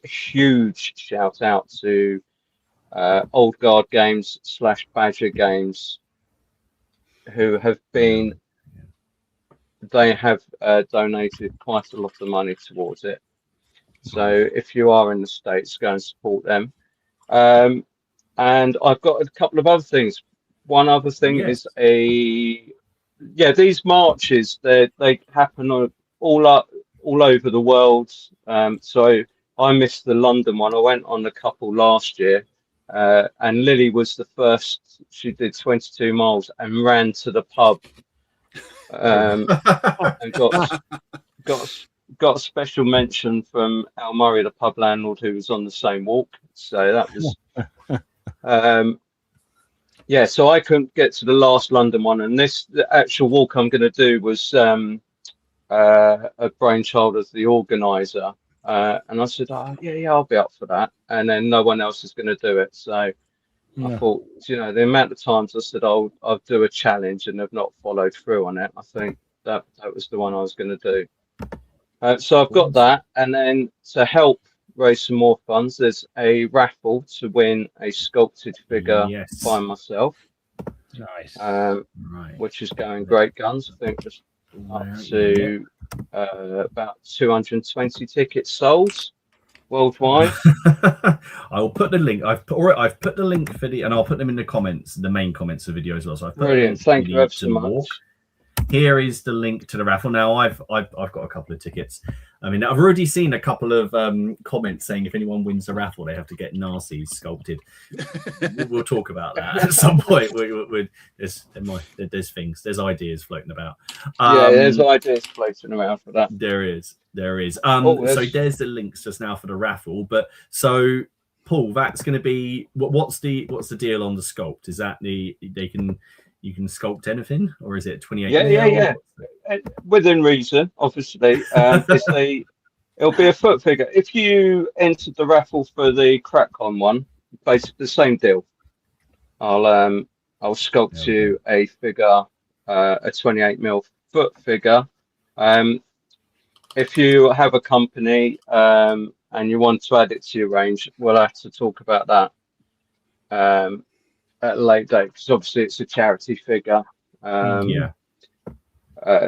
huge shout out to Old Guard Games / Badger Games, who have been. They have donated quite a lot of money towards it. So if you are in the States, go and support them. And I've got a couple of other things. One other thing is these marches, they happen all up all over the world. So I missed the London one. I went on a couple last year, and Lily was the first. She did 22 miles and ran to the pub, and got a special mention from Al Murray, the pub landlord, who was on the same walk. So that was, yeah. So I couldn't get to the last London one, and the actual walk I'm going to do was a brainchild of the organizer. And I said, oh, yeah, I'll be up for that. And then no one else is going to do it. So I thought, the amount of times I said I'll do a challenge and have not followed through on it, I think that was the one I was going to do. So I've got that. And then to help raise some more funds, there's a raffle to win a sculpted figure by myself. Nice. Which is going great guns. I think just up to about 220 tickets sold worldwide. I will put the link. I've put the link for and I'll put them in the comments, the main comments of the video as well. So I've put brilliant. Thank you ever so much. Here is the link to the raffle. Now I've got a couple of tickets. I mean, I've already seen a couple of comments saying if anyone wins the raffle, they have to get Narcissus sculpted. We'll talk about that at some point. There's things, there's ideas floating about. There's ideas floating around for that. There is. So there's the links just now for the raffle. But so Paul, that's going to be what's the deal on the sculpt? Is that you can sculpt anything, or is it 28? Yeah. Within reason, obviously. It'll be a foot figure. If you entered the raffle for the Crackon one, basically the same deal. I'll sculpt you a figure, a 28mm foot figure. If you have a company and you want to add it to your range, we'll have to talk about that at a late date, because obviously it's a charity figure.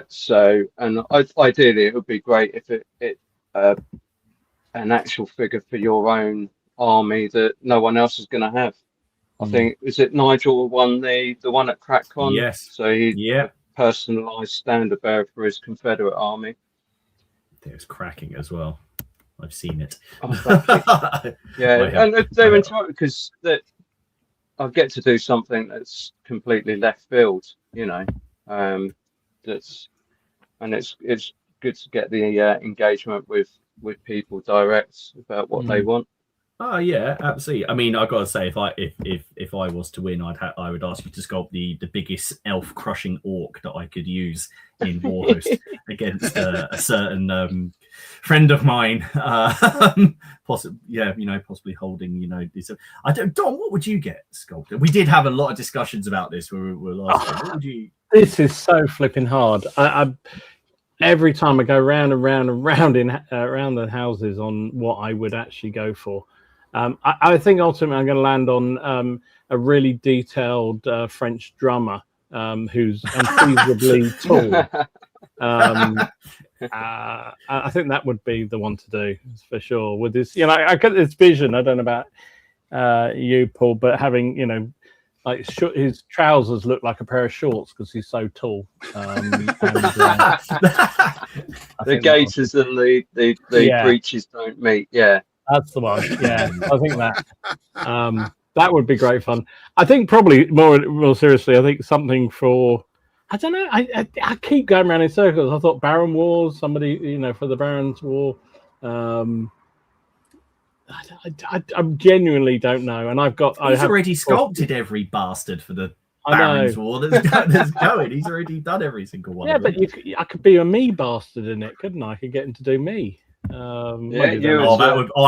So, and ideally it would be great if it an actual figure for your own army that no one else is going to have. I think, is it Nigel won the one at Crackon? Yes. So he personalised standard bearer for his Confederate army. There's cracking as well. I've seen it. And they're entitled because I get to do something that's completely left field, it's good to get the engagement with people direct about what they want. Oh yeah, absolutely. I mean, I gotta say, if I was to win, I would ask you to sculpt the biggest elf crushing orc that I could use in Warhost against a certain friend of mine. Possibly holding, this. I don't. Don, what would you get sculpted? We did have a lot of discussions about this where we were last time. What would you? This is so flipping hard. I every time I go round and round and round around the houses on what I would actually go for. I think ultimately I'm going to land on a really detailed French drummer who's unbelievably tall. I think that would be the one to do for sure. With this, I get this vision. I don't know about you, Paul, but having his trousers look like a pair of shorts because he's so tall. The gaiters and the breeches don't meet. Yeah. That's the one. Yeah, I think that would be great fun. I think probably more seriously, I think something for, I don't know. I keep going around in circles. I thought Baron Wars, somebody for the Baron's War. I genuinely don't know, and He's already sculpted every bastard for the Baron's War that's going. He's already done every single one. Yeah, but I could be a me bastard in it, couldn't I? I could get him to do me. I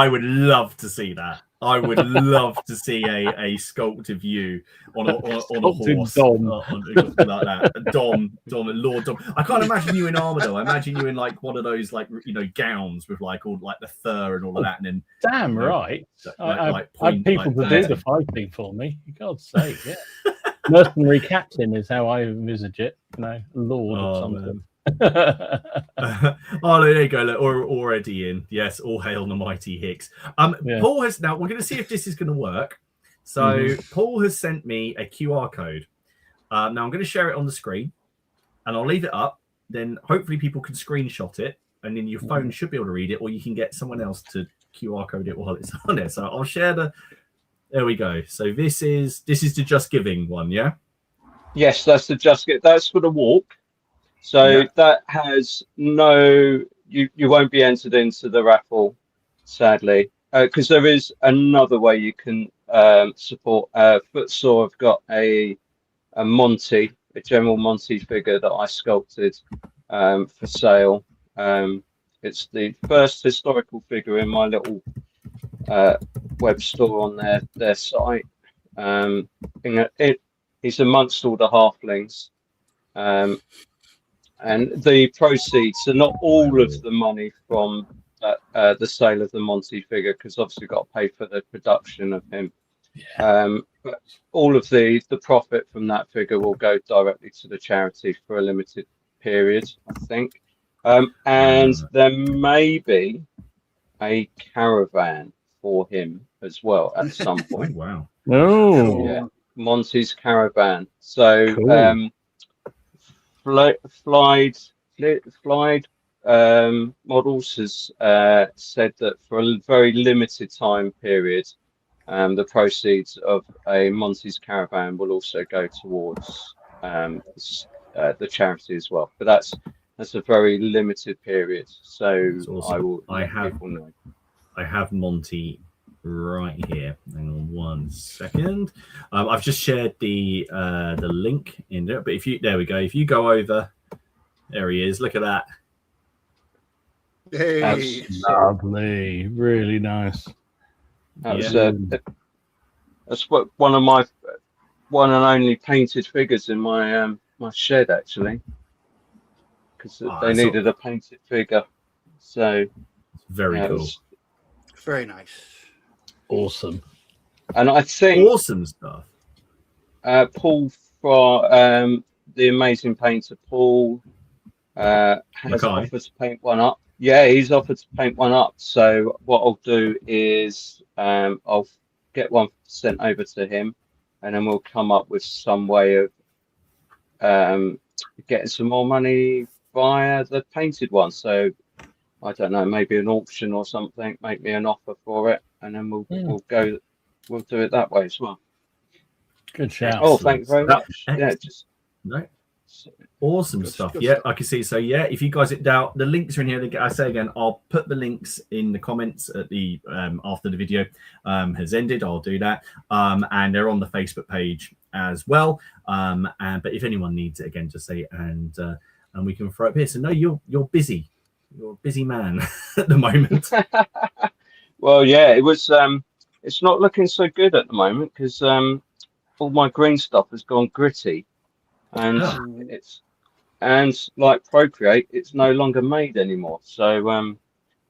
would love to see that. I would love to see a sculpt of you on a horse, Dom. Like that. Dom, Lord Dom. I can't imagine you in armor though. I imagine you in like one of those gowns with like all like the fur and all of that. And then damn right, I have people to do the fighting for me. For God's sake, yeah. Mercenary captain is how I envisage it. Lord or something. Man. Oh, there you go. Look, already in. Yes, all hail the mighty Hicks. Paul has now. We're going to see if this is going to work. So Paul has sent me a QR code. Now I'm going to share it on the screen, and I'll leave it up. Then hopefully people can screenshot it and then your phone should be able to read it, or you can get someone else to QR code it while it's on there. So I'll share the. There we go. So this is the Just Giving one, yeah. Yes, that's the Just Give. That's for the walk. So that has no. You won't be entered into the raffle, sadly, because there is another way you can support. Footsore have got a General Monty figure that I sculpted for sale. It's the first historical figure in my little web store on their site. He's amongst all the halflings, and the proceeds are not all of the money from the sale of the Monty figure, because obviously got to pay for the production of him. But all of the profit from that figure will go directly to the charity for a limited period, I think. And there may be a caravan for him as well at some point. Wow. Oh, Yeah, Monty's caravan. So cool. Flied Models has said that for a very limited time period, the proceeds of a Monty's caravan will also go towards the charity as well. But that's a very limited period. So Awesome. I will let people know. I have Monty right here. Hang on 1 second. I've just shared the link in there. But there we go. If you go over, there he is. Look at that. Hey, That's Lovely, really nice. that's what one of my one and only painted figures in my my shed, actually, because they needed a painted figure. So very cool. Very nice. Awesome. And I think awesome stuff. Paul for the amazing painter Paul has offered to paint one up. Yeah, he's offered to paint one up. So what I'll do is I'll get one sent over to him, and then we'll come up with some way of getting some more money via the painted one. So I don't know, maybe an auction or something. Make me an offer for it, and then we'll do it that way as well. Good shout. Oh, thanks very much. Yeah, just no. Awesome stuff. Yeah, I can see. So yeah, if you guys doubt, the links are in here. I say again, I'll put the links in the comments at the after the video has ended. I'll do that, and they're on the Facebook page as well. But if anyone needs it, again, just say and we can throw it here. So no, you're busy. You're a busy man at the moment. Well, yeah, it was. It's not looking so good at the moment because all my green stuff has gone gritty. And like Procreate, it's no longer made anymore. So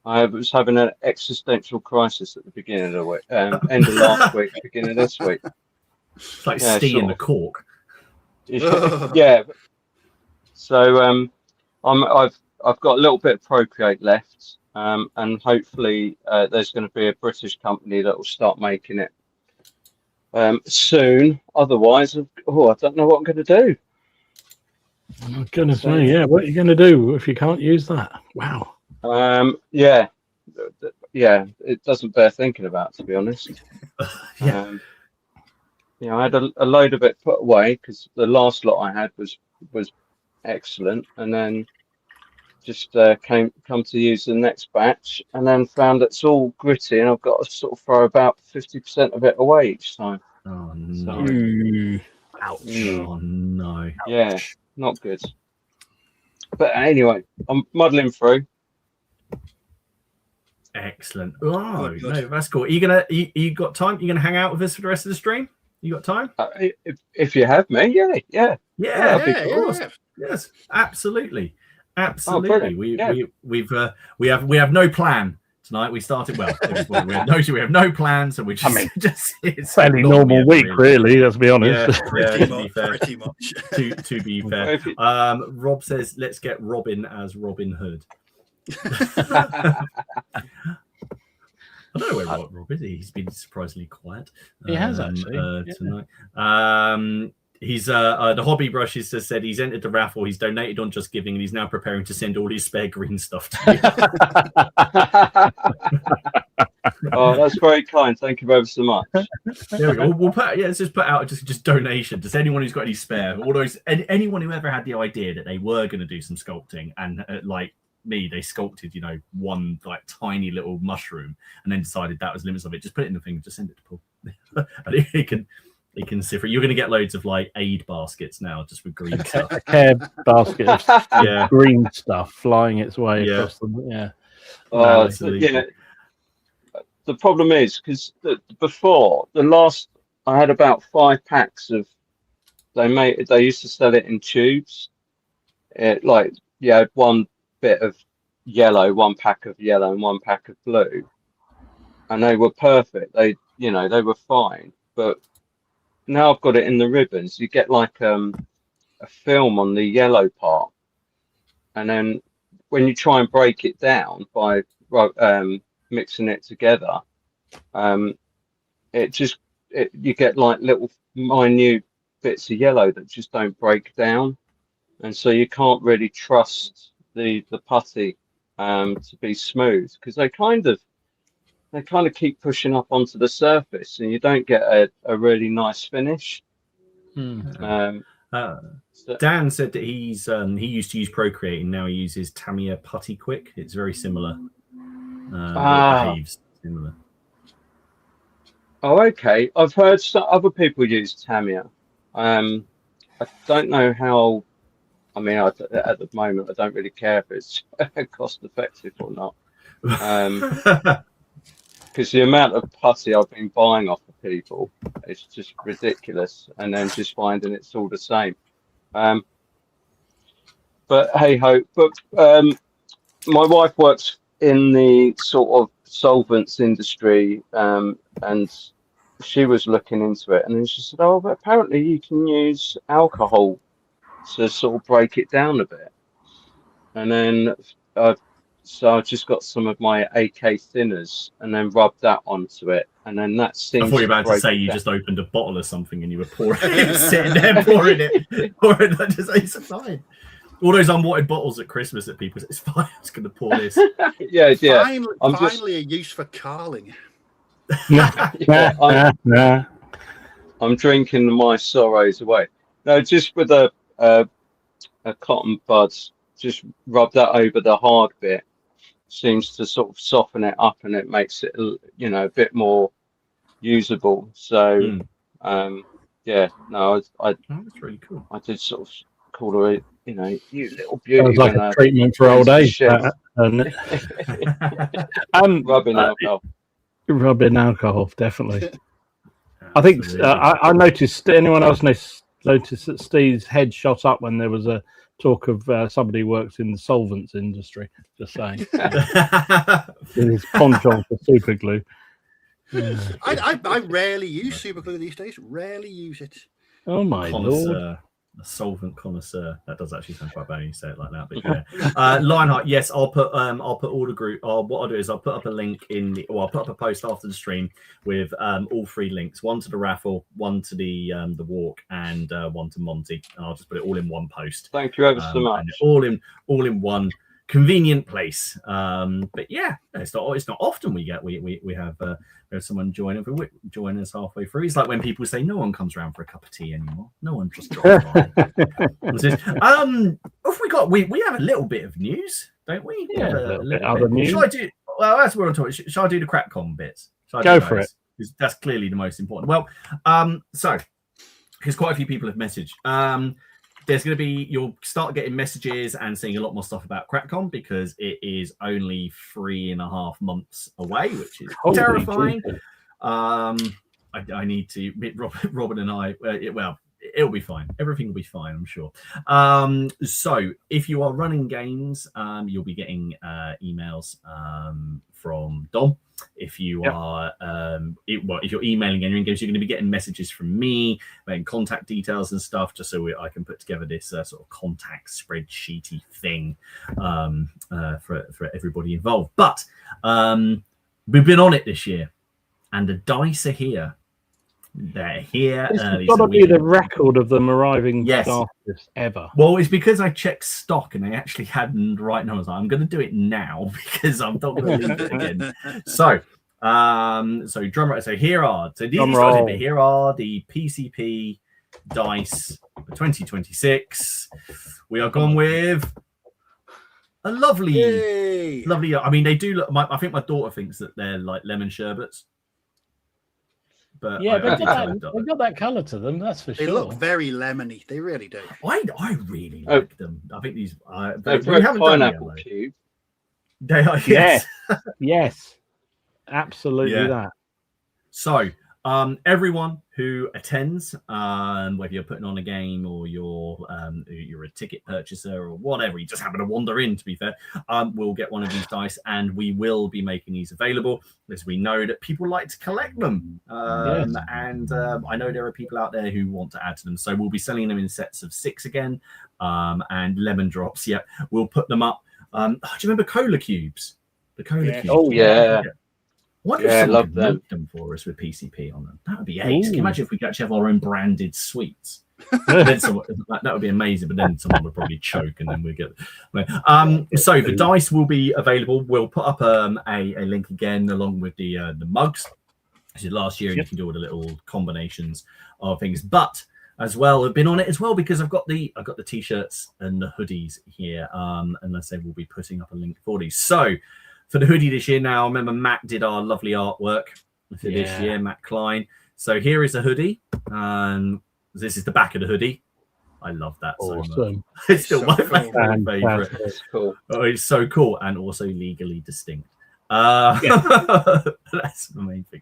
I was having an existential crisis at the beginning of the week, end of last week, beginning of this week. It's like Steve in the cork. Yeah. So I've got a little bit of Procreate left, and hopefully there's going to be a British company that will start making it soon. Otherwise, I don't know what I'm going to do. I'm gonna say, yeah. What are you gonna do if you can't use that? Wow. Yeah. It doesn't bear thinking about, to be honest. I had a load of it put away because the last lot I had was excellent, and then just come to use the next batch, and then found it's all gritty, and I've got to sort of throw about 50% of it away each time. Oh no! So, ouch! Oh no! Yeah. Not good. But anyway, I'm muddling through. Excellent. Oh, no, that's cool. Are you gonna you got time? You gonna hang out with us for the rest of the stream? You got time? If you have me, yeah. Yes, absolutely. Oh, we have no plan tonight. We started well. We have no plan, so we just it's fairly normal week, really. Let's be honest. Pretty much. To be fair, Rob says, "Let's get Robin as Robin Hood." I don't know where Rob is. He's been surprisingly quiet. He has actually tonight. He's the hobby brushes has said he's entered the raffle. He's donated on Just Giving, and he's now preparing to send all his spare green stuff to you. Oh, that's very kind. Thank you very so much. There we go. We'll put let's just put out just donation. Just anyone who's got any spare. All those anyone who ever had the idea that they were going to do some sculpting, and like me, they sculpted one like tiny little mushroom, and then decided that was the limits of it. Just put it in the thing, just send it to Paul. I think he can sift it. You're going to get loads of like aid baskets now, just with green stuff. A care basket of Yeah. green stuff flying its way Yeah. across them. Yeah. Yeah. The problem is because before the last, I had about 5 packs of. They used to sell it in tubes. Like you had one bit of yellow, 1 pack of yellow, and 1 pack of blue, and they were perfect. They were fine. But now I've got it in the ribbons. You get like a film on the yellow part, and then when you try and break it down by mixing it together, you get like little minute bits of yellow that just don't break down, and so you can't really trust the putty to be smooth, because they kind of keep pushing up onto the surface, and you don't get a really nice finish. Dan said that he used to use Procreate, and now he uses Tamiya Putty Quick. It's very similar. It behaves similar. Oh, okay. I've heard some other people use Tamiya. I don't know how. I mean, at the moment, I don't really care if it's cost effective or not. Because the amount of putty I've been buying off of people, it's just ridiculous, and then just finding it's all the same. But hey ho. But my wife works in the sort of solvents industry, and she was looking into it, and then she said, "Oh, but apparently you can use alcohol to sort of break it down a bit." And then so I just got some of my AK thinners and then rubbed that onto it, and then that seems. I thought you were about to say you just opened a bottle or something and you were pouring it, sitting there pouring it. It's fine. All those unwanted bottles at Christmas that people say, it's fine, I'm just going to pour this. Yeah. Finally, a use for carling. I'm drinking my sorrows away. No, just with a cotton bud, just rub that over the hard bit. Seems to sort of soften it up, and it makes it a bit more usable. So that's really cool. I did sort of call her you little beauty. Sounds like a treatment for old age. Rubbing alcohol, definitely. I think I noticed. Anyone else noticed that Steve's head shot up when there was a talk of somebody who works in the solvents industry? Just saying. In his penchant for super glue. Yeah. I rarely use super glue these days. Rarely use it. Oh my lord. A solvent connoisseur. That does actually sound quite bad when you say it like that. But yeah, Lionheart. Yes, I'll put all the group. What I'll do is I'll put up a link I'll put up a post after the stream with all 3 links: one to the raffle, one to the walk, and one to Monty. And I'll just put it all in one post. Thank you ever so much. All in one convenient place. But yeah, it's not often we have someone join us halfway through. It's like when people say no one comes around for a cup of tea anymore. No one just drops by. We have a little bit of news, don't we? Yeah, a little bit other news. Shall I do? Well, that's what I'm talking. Shall I do the CrackCon bits? Go for it. Because that's clearly the most important. Well, so because quite a few people have messaged. There's going to be, you'll start getting messages and seeing a lot more stuff about CrackCon, because it is only 3.5 months away, which is terrifying. I need to, Robin and I, it'll be fine. Everything will be fine, I'm sure. So if you are running games, you'll be getting emails from Dom. If you are, if you're emailing anyone games, you're going to be getting messages from me, and contact details and stuff, just so I can put together this sort of contact spreadsheety thing for everybody involved. But we've been on it this year, and the dice are here. They're here. This has early, got so to we be the can- record of them arriving Yes. fastest ever. Well, it's because I checked stock and they actually hadn't right now. I was like, I'm going to do it now because I'm not going to leave it again. So, drum. So here are Drum roll. here are the PCP dice for 2026. We are gone with a lovely. Yay. Lovely. I mean, they do look. I think my daughter thinks that they're like lemon sherbets. But Yeah, I they've do got, tell her they've got that colour to them, that's for They sure. look very lemony. They really do. I really like them. I think these. They've we got haven't done pineapple yellow. cube. They are. Yes. Yes. Absolutely Yeah. that. So, everyone who attends, whether you're putting on a game or you're a ticket purchaser or whatever, you just happen to wander in, to be fair, we'll get one of these dice and we will be making these available because we know that people like to collect them. And I know there are people out there who want to add to them. So we'll be selling them in sets of 6 again, and lemon drops. Yeah, we'll put them up. Do you remember cola cubes? The cola Yeah. cubes. Oh, yeah. What if Yeah, someone love could them. make them for us with PCP on them? That would be ace. Can you Ooh. imagine if we could actually have our own branded sweets? Then someone, that would be amazing, but then someone would probably choke and then we'd get. So the dice will be available. We'll put up a link again along with the mugs. This is last year, and you can do all the little combinations of things. But as well, I've been on it as well because I've got the t-shirts and the hoodies here. And I say we'll be putting up a link for these. So for the hoodie this year, now remember Matt did our lovely artwork for this year, Matt Klein. So here is a hoodie, and this is the back of the hoodie. I love that so much. Awesome. It's still So my cool. favorite. That's cool. Oh, it's so cool and also legally distinct. That's the main thing.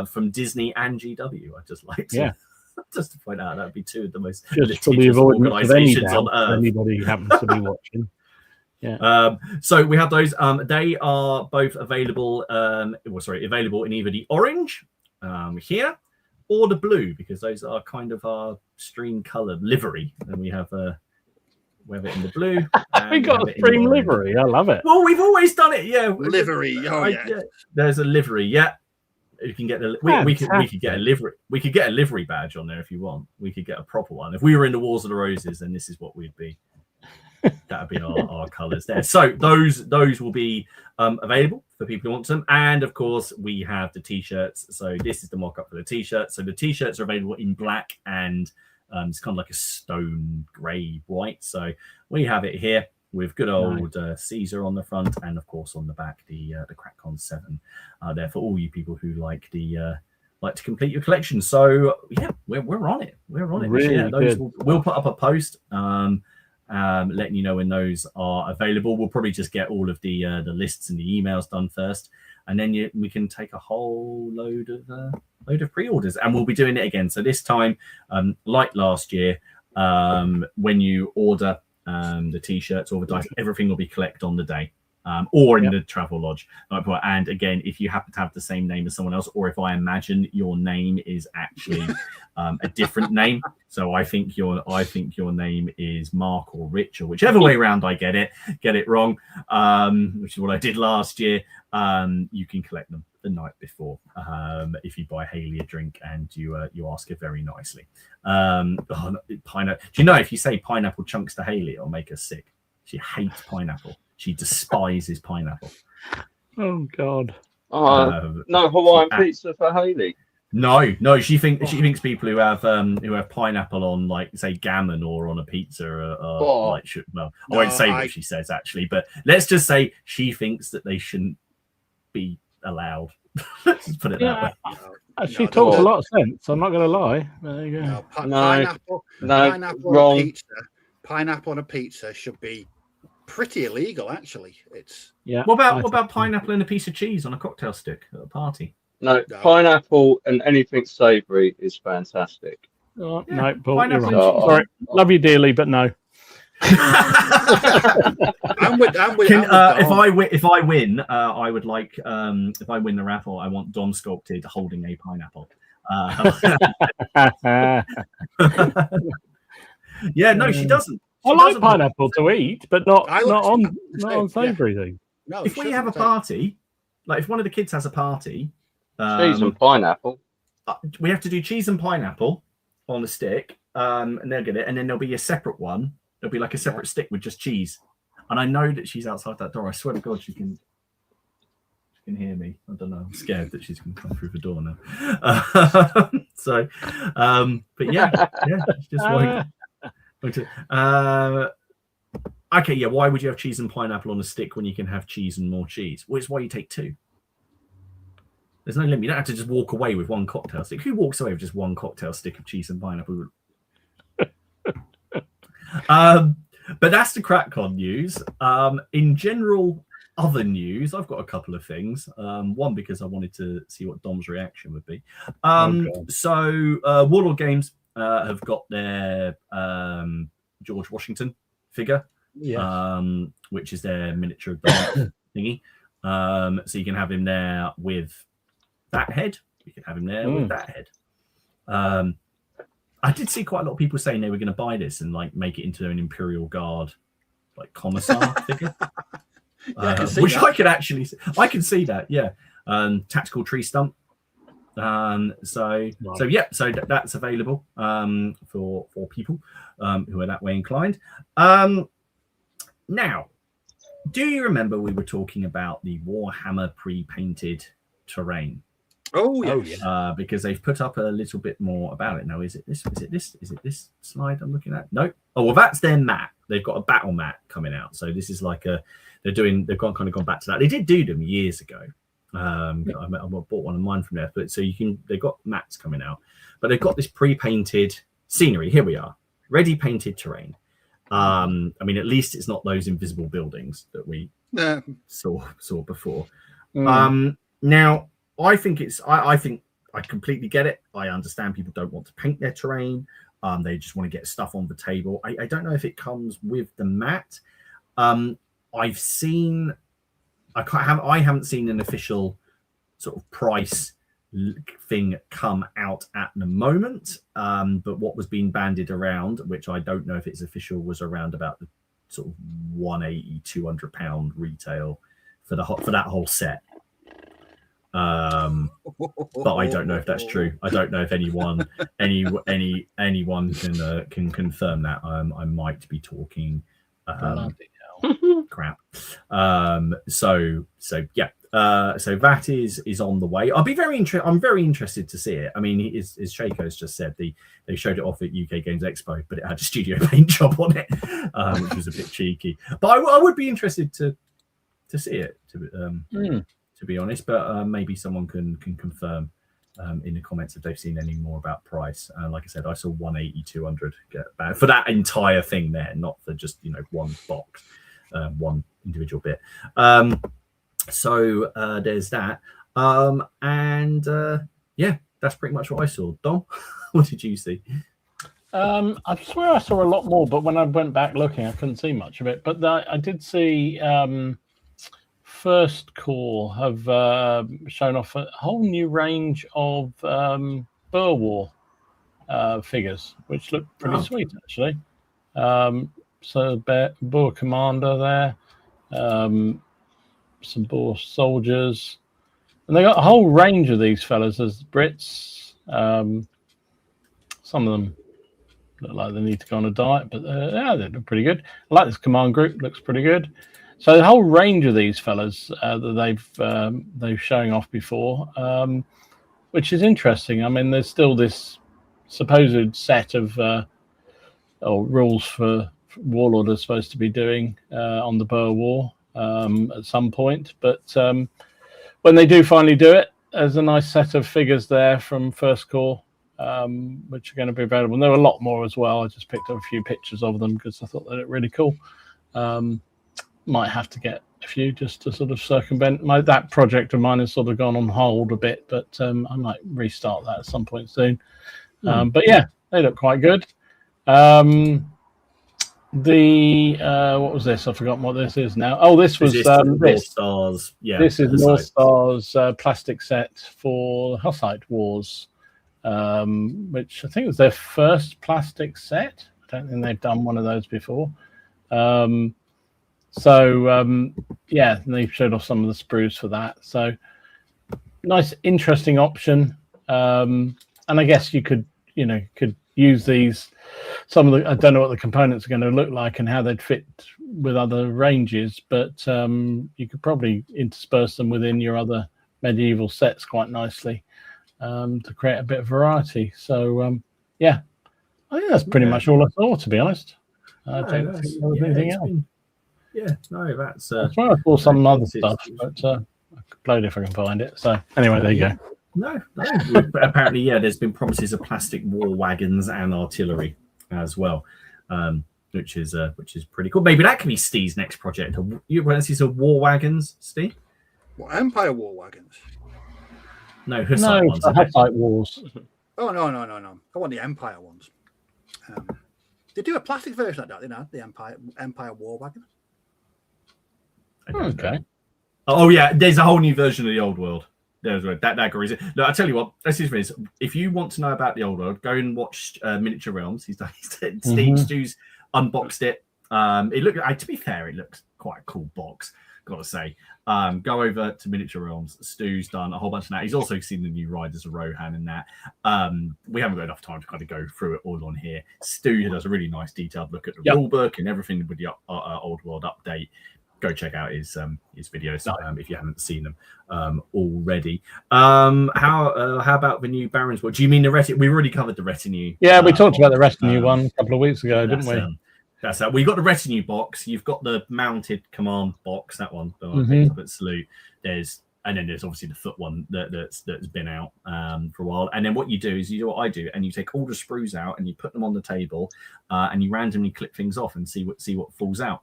From Disney and GW, I just like to just to point out that would be 2 of the most Just for the litigious avoidance of any organizations on doubt, earth. anybody who happens to be watching. So we have those. They are both available. Available in either the orange here or the blue, because those are kind of our stream color livery. And we have it in the blue. We got a stream livery. I love it. Well, we've always done it. Yeah, Livery. Oh, yeah. There's a livery. Yeah, you can get the. We could get a livery. We could get a livery badge on there if you want. We could get a proper one. If we were in the Wars of the Roses, then this is what we'd be. That would be our colours there. So those will be available for people who want them. And of course, we have the t-shirts. So this is the mock-up for the t-shirts. So the t-shirts are available in black and it's kind of like a stone grey white. So we have it here with good old Caesar on the front, and of course on the back the CrackCon 7 there for all you people who like to complete your collection. So yeah, we're on it. We're on it. Really those good. we'll put up a post. Letting you know when those are available. We'll probably just get all of the lists and the emails done first, and then we can take a whole load of pre-orders, and we'll be doing it again. So this time, like last year, when you order the t-shirts or the dice, everything will be collected on the day. Or in the travel lodge. And again, if you happen to have the same name as someone else, or if I imagine your name is actually a different name, so I think your name is Mark or Rich, or whichever way around I get it wrong, which is what I did last year. You can collect them the night before if you buy Haley a drink and you ask her very nicely. Pineapple. Do you know if you say pineapple chunks to Haley, it'll make her sick. She hates pineapple. She despises pineapple. Oh God! No Hawaiian pizza for Haley. No. She thinks people who have pineapple on, like, say, gammon or on a pizza are like should. Well, I won't say what she says actually, but let's just say she thinks that they shouldn't be allowed. Let's just put it that way. She talks a lot of sense. I'm not going to lie. There you go. Pineapple wrong. on a pizza. Pineapple on a pizza should be pretty illegal, actually. What about pineapple and a piece of cheese on a cocktail stick at a party? No, pineapple and anything savoury is fantastic. No, Paul, you're pineapple wrong. and cheese. Sorry, love you dearly, but no. If I win, I would like if I win the raffle, I want Dom sculpted holding a pineapple. No, she doesn't. I like pineapple to eat, but not on savoury things. No, if we have a party, like if one of the kids has a party, Cheese and pineapple. we have to do cheese and pineapple on a stick, and they'll get it, and then there'll be a separate one. There'll be like a separate stick with just cheese. And I know that she's outside that door. I swear to God, she can hear me. I don't know. I'm scared that she's going to come through the door now. But yeah, it's just like. Okay, yeah. Why would you have cheese and pineapple on a stick when you can have cheese and more cheese? Well, it's why you take two. There's no limit. You don't have to just walk away with one cocktail stick. Who walks away with just one cocktail stick of cheese and pineapple? But that's the CrackCon news. In general, other news, I've got a couple of things. One, because I wanted to see what Dom's reaction would be. So Warlord Games have got their George Washington figure, which is their miniature thingy. So you can have him there with that head. You can have him there with that head. I did see quite a lot of people saying they were going to buy this and like make it into an Imperial Guard like commissar figure, which I could actually see. I can see that, yeah. Tactical tree stump. So that's available for people who are that way inclined. Now, do you remember we were talking about the Warhammer pre-painted terrain? Oh yeah. Because they've put up a little bit more about it now. Is it this? Is it this slide I'm looking at? No. Oh well, that's their mat. They've got a battle mat coming out. So this is like they've kind of gone back to that. They did do them years ago. I bought one of mine from there. But so they've got mats coming out, but they've got this pre-painted scenery. Here we are, ready painted terrain. I mean, at least it's not those invisible buildings that we saw before. Now. I think I completely get it. I understand people don't want to paint their terrain. They just want to get stuff on the table. I don't know if it comes with the mat. I haven't seen an official sort of price thing come out at the moment. But what was being bandied around, which I don't know if it's official, was around about the sort of £180-200 retail for that whole set. But I don't know if that's true. I don't know if anyone can confirm that. I might be talking crap. So that is on the way. I'm very interested to see it. I mean, as Shaco's just said, they showed it off at UK Games Expo, but it had a studio paint job on it, which was a bit cheeky. But I would be interested to see it. To be honest, but maybe someone can confirm in the comments if they've seen any more about price. Like I said, I saw 180-200 for that entire thing there, not for just one box, one individual bit. So there's that, and that's pretty much what I saw. Dom, what did you see? I swear I saw a lot more, but when I went back looking, I couldn't see much of it. But I did see. First Corps have shown off a whole new range of Boer War figures, which look pretty sweet, actually. So Boer Commander there, some Boer soldiers, and they got a whole range of these fellas. There's Brits. Some of them look like they need to go on a diet, but they look pretty good. I like this command group; looks pretty good. So the whole range of these fellas that they've showing off before, which is interesting. I mean, there's still this supposed set of rules for Warlord are supposed to be doing on the Boer War at some point, but when they do finally do it, there's a nice set of figures there from First Corps, which are going to be available. And there are a lot more as well. I just picked up a few pictures of them because I thought they looked really cool. Might have to get a few just to sort of circumvent that project of mine has sort of gone on hold a bit, but I might restart that at some point soon. But yeah, they look quite good. What was this? I've forgotten what this is now. Oh, this was North Stars. Yeah, this is North Stars plastic set for Hussite Wars, which I think was their first plastic set. I don't think they've done one of those before. Yeah, and they showed off some of the sprues for that. So nice, interesting option. and I guess you could use these. Some of the, I don't know what the components are going to look like and how they'd fit with other ranges, but you could probably intersperse them within your other medieval sets quite nicely to create a bit of variety. So yeah, I think that's pretty much all I thought, to be honest. I don't think there was anything else. That's. I'm trying to pull some other stuff, but I could upload if I can find it. So anyway, there you go. No. Apparently, there's been promises of plastic war wagons and artillery as well, which is pretty cool. Maybe that can be Steve's next project. You want to see some war wagons, Steve? What, Empire war wagons? No, Hussite ones. Hussite wars. Oh no! I want the Empire ones. They do a plastic version of that, the Empire war wagon. Okay. Oh yeah, there's a whole new version of the old world. There's that agrees. Look, I tell you what. If you want to know about the old world, go and watch Miniature Realms. Stu's unboxed it. To be fair, it looks quite a cool box. Gotta say. Go over to Miniature Realms. Stu's done a whole bunch of that. He's also seen the new Riders of Rohan and that. We haven't got enough time to kind of go through it all on here. Stu does a really nice detailed look at the rule book and everything with the old world update. Go check out his videos if you haven't seen them already. How about the new Barons? What do you mean the retinue? We already covered the retinue. Yeah, we talked about the retinue one a couple of weeks ago, didn't we? That's that. We got the retinue box. You've got the mounted command box. That one that I picked up at Salute. And then there's obviously the foot one that's been out for a while. And then what you do is you do what I do, and you take all the sprues out and you put them on the table, and you randomly clip things off and see what falls out.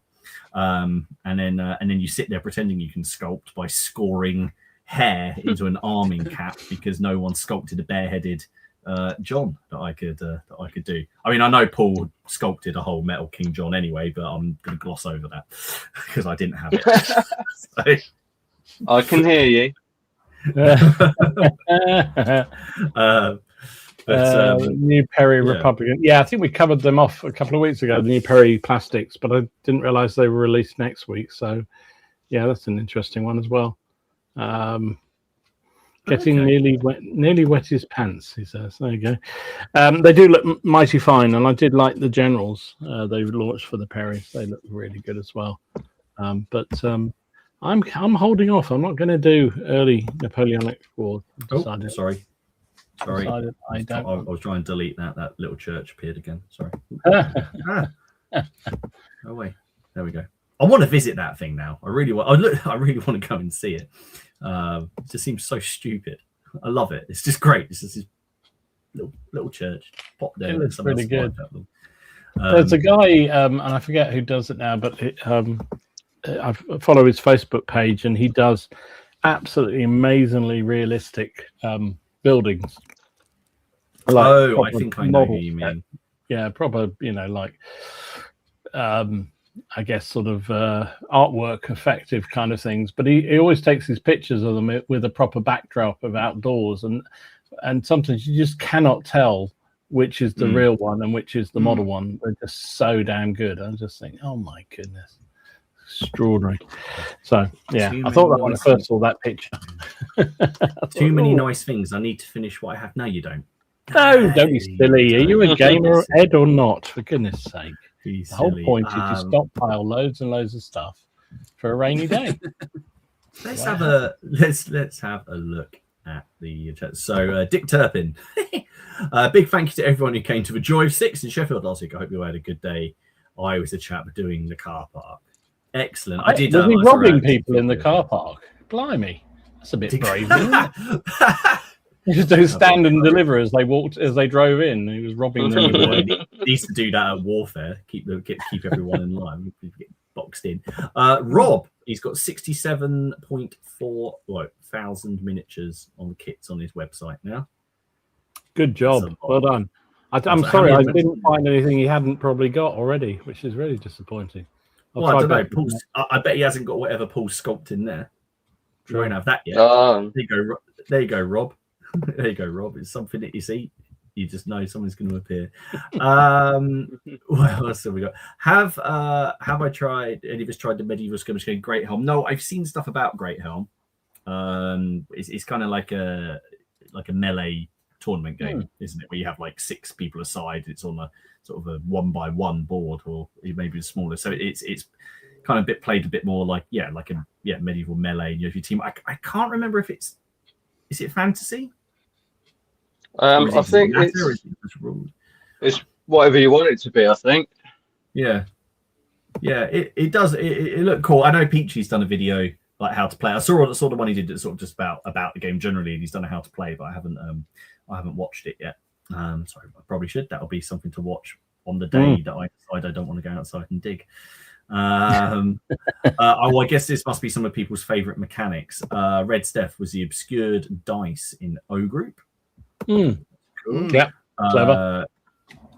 And then you sit there pretending you can sculpt by scoring hair into an arming cap because no one sculpted a bareheaded John that I could do. I mean, I know Paul sculpted a whole metal King John anyway, but I'm going to gloss over that because I didn't have it. I can hear you. New Perry Republican. Yeah, I think we covered them off a couple of weeks ago, the new Perry plastics, but I didn't realize they were released next week. So, yeah, that's an interesting one as well. Getting nearly wet his pants, he says. There you go. They do look mighty fine, and I did like the generals they've launched for the Perry. They look really good as well. But I'm holding off. I'm not going to do early Napoleonic Wars. Sorry. I was trying to delete that. That little church appeared again. Sorry. Oh wait, there we go. I want to visit that thing now. I really want to go and see it. It just seems so stupid. I love it. It's just great. It's just this little church. Pop there. It looks really good. There's a guy, and I forget who does it now, but I follow his Facebook page, and he does absolutely amazingly realistic buildings. I think I know who you mean. Yeah, proper, I guess sort of artwork effective kind of things. But he always takes his pictures of them with a proper backdrop of outdoors, and sometimes you just cannot tell which is the real one and which is the model one. They're just so damn good. I just think, oh my goodness, extraordinary. So yeah, I thought that when I first saw that picture. Too many nice things. I need to finish what I have. No, you don't. No, don't be silly. Are you a gamer, Ed, or not? For goodness sake. The whole point is to stockpile loads and loads of stuff for a rainy day. Let's have a look at the chat. So Dick Turpin, big thank you to everyone who came to the Joy of Six in Sheffield last week. I hope you had a good day. I was a chap doing the car park. Excellent. I did. Was he robbing people in the car park? Blimey, that's a bit brave, isn't it? He just do stand and deliver as they drove in. He was robbing them. He used to do that at Warfare. Keep everyone in line. Get boxed in. Rob, he's got 67.4 thousand miniatures on the kits on his website now. Good job. Well done. I'm sorry, I didn't find anything he hadn't probably got already, which is really disappointing. I don't know. I bet he hasn't got whatever Paul's sculpted in there. We won't have that yet. There you go, Rob. There you go, Rob. It's something that you see, you just know someone's going to appear. What else have we got? Have I tried? Any of us tried the medieval skirmish game Great Helm? No, I've seen stuff about Great Helm. It's kind of like a melee tournament game, isn't it? Where you have like 6 people aside. It's on a sort of a 1-by-1 board, or maybe smaller. So it's kind of played a bit more like a medieval melee. You know, if your team, I can't remember if is it fantasy. I think it's whatever you want it to be. I think. Yeah. It does. It looked cool. I know Peachy's done a video like how to play. I saw the one he did that's sort of just about the game generally, and he's done a how to play, but I haven't watched it yet. Sorry, I probably should. That'll be something to watch on the day that I decide I don't want to go outside and dig. I guess this must be some of people's favorite mechanics. Red Steph was the obscured dice in O Group. Cool. Yeah, clever.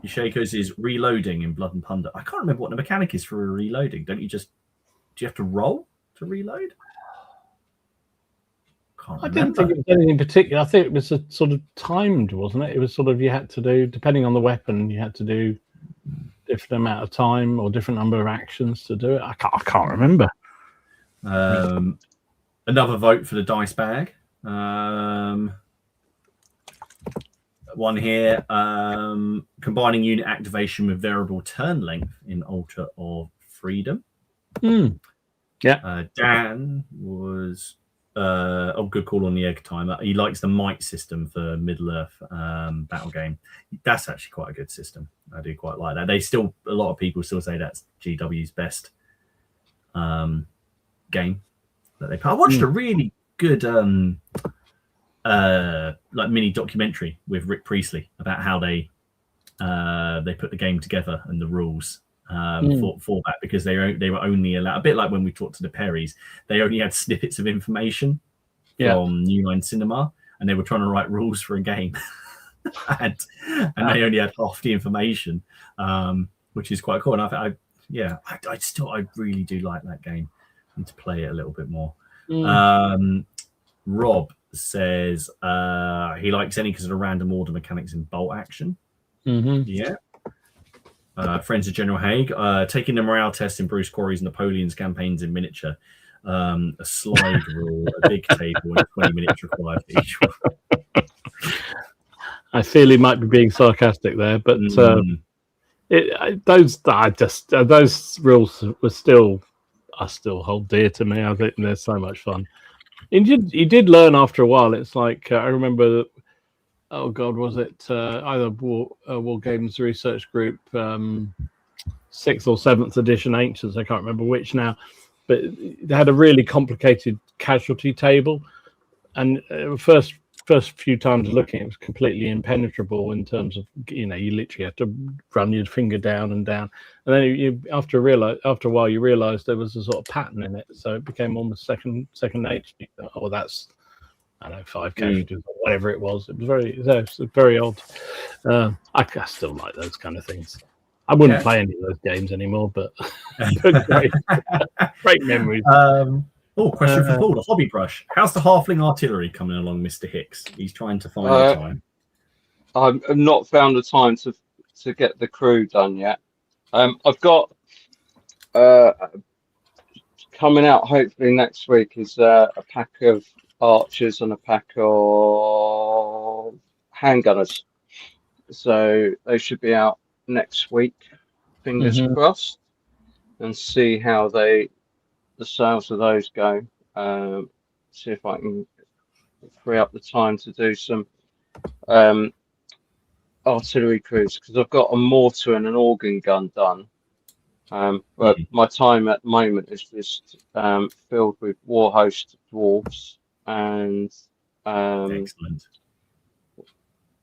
Yashiko's is reloading in Blood and Plunder. I can't remember what the mechanic is for a reloading. Do you have to roll to reload? I didn't think it was anything particular. I think it was a sort of timed, wasn't it? It was sort of you had to do, depending on the weapon, you had to do different amount of time or different number of actions to do it. I can't remember. Another vote for the dice bag. One here, combining unit activation with variable turn length in Altar of Freedom. Yeah. Dan was good call on the egg timer. He likes the might system for Middle Earth battle game. That's actually quite a good system. I do quite like that. A lot of people still say that's GW's best game that they play. I watched a really good like mini documentary with Rick Priestley about how they put the game together and the rules for that, because they were only allowed, a bit like when we talked to the Perrys, they only had snippets of information from New Line Cinema, and they were trying to write rules for a game and they only had half the information, which is quite cool. And I really do like that game. I need to play it a little bit more. Rob says he likes any because of the random order mechanics in bolt action. Yeah. Friends of General Haig, taking the morale test in Bruce Corey's Napoleon's campaigns in miniature. A slide rule, a big table, and 20 minutes required for each one. I feel he might be being sarcastic there, but those rules were still hold dear to me. I think they're so much fun. You did learn after a while. It's like I remember. Oh God, was it either War Games Research Group 6th or 7th edition Ancients? I can't remember which now, but they had a really complicated casualty table, and first few times looking, it was completely impenetrable in terms of you literally had to run your finger down, and then after a while you realised there was a sort of pattern in it, so it became almost second nature. Oh, that's. I don't know, 5 casualties or whatever it was. It was very odd. I still like those kind of things. I wouldn't play any of those games anymore, but great memories. Question for Paul, the hobby brush. How's the halfling artillery coming along, Mr. Hicks? He's trying to find the time. I've not found the time to get the crew done yet. I've got coming out hopefully next week is a pack of archers and a pack of handgunners, so they should be out next week, fingers crossed, and see how the sales of those go. See if I can free up the time to do some artillery crews, because I've got a mortar and an organ gun done. But my time at the moment is just filled with Warhost dwarves and excellent,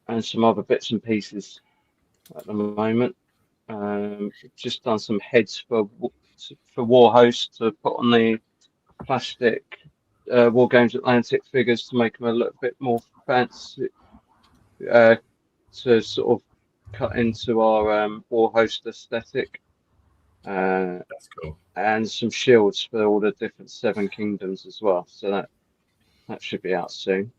and some other bits and pieces at the moment. Just done some heads for Warhost to put on the plastic War Games Atlantic figures to make them a little bit more fancy, to sort of cut into our Warhost aesthetic. That's cool. And some shields for all the different 7 kingdoms as well. So that should be out soon.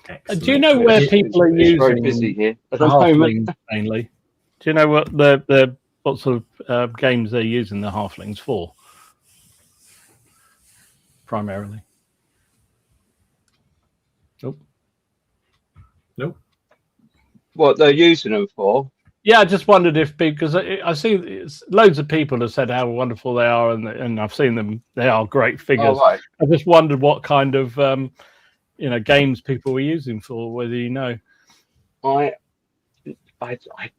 Excellent. Do you know where people are using? Very busy here at the halflings mainly. Do you know what what sort of games they're using the halflings for? Primarily. Nope. What they're using them for? Yeah, I just wondered if, because I see loads of people have said how wonderful they are, and I've seen them. They are great figures. Oh, right. I just wondered what kind of games people were using for. Whether you know. I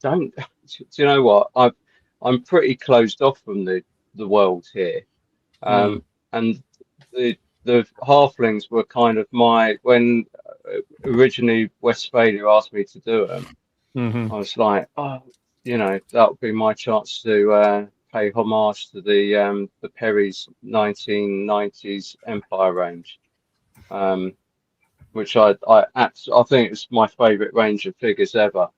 don't. Do you know what? I'm pretty closed off from the world here, and the halflings were kind of when originally Westphalia asked me to do them. I was like, oh, that would be my chance to pay homage to the Perry's 1990s Empire range, which I think it's my favourite range of figures ever.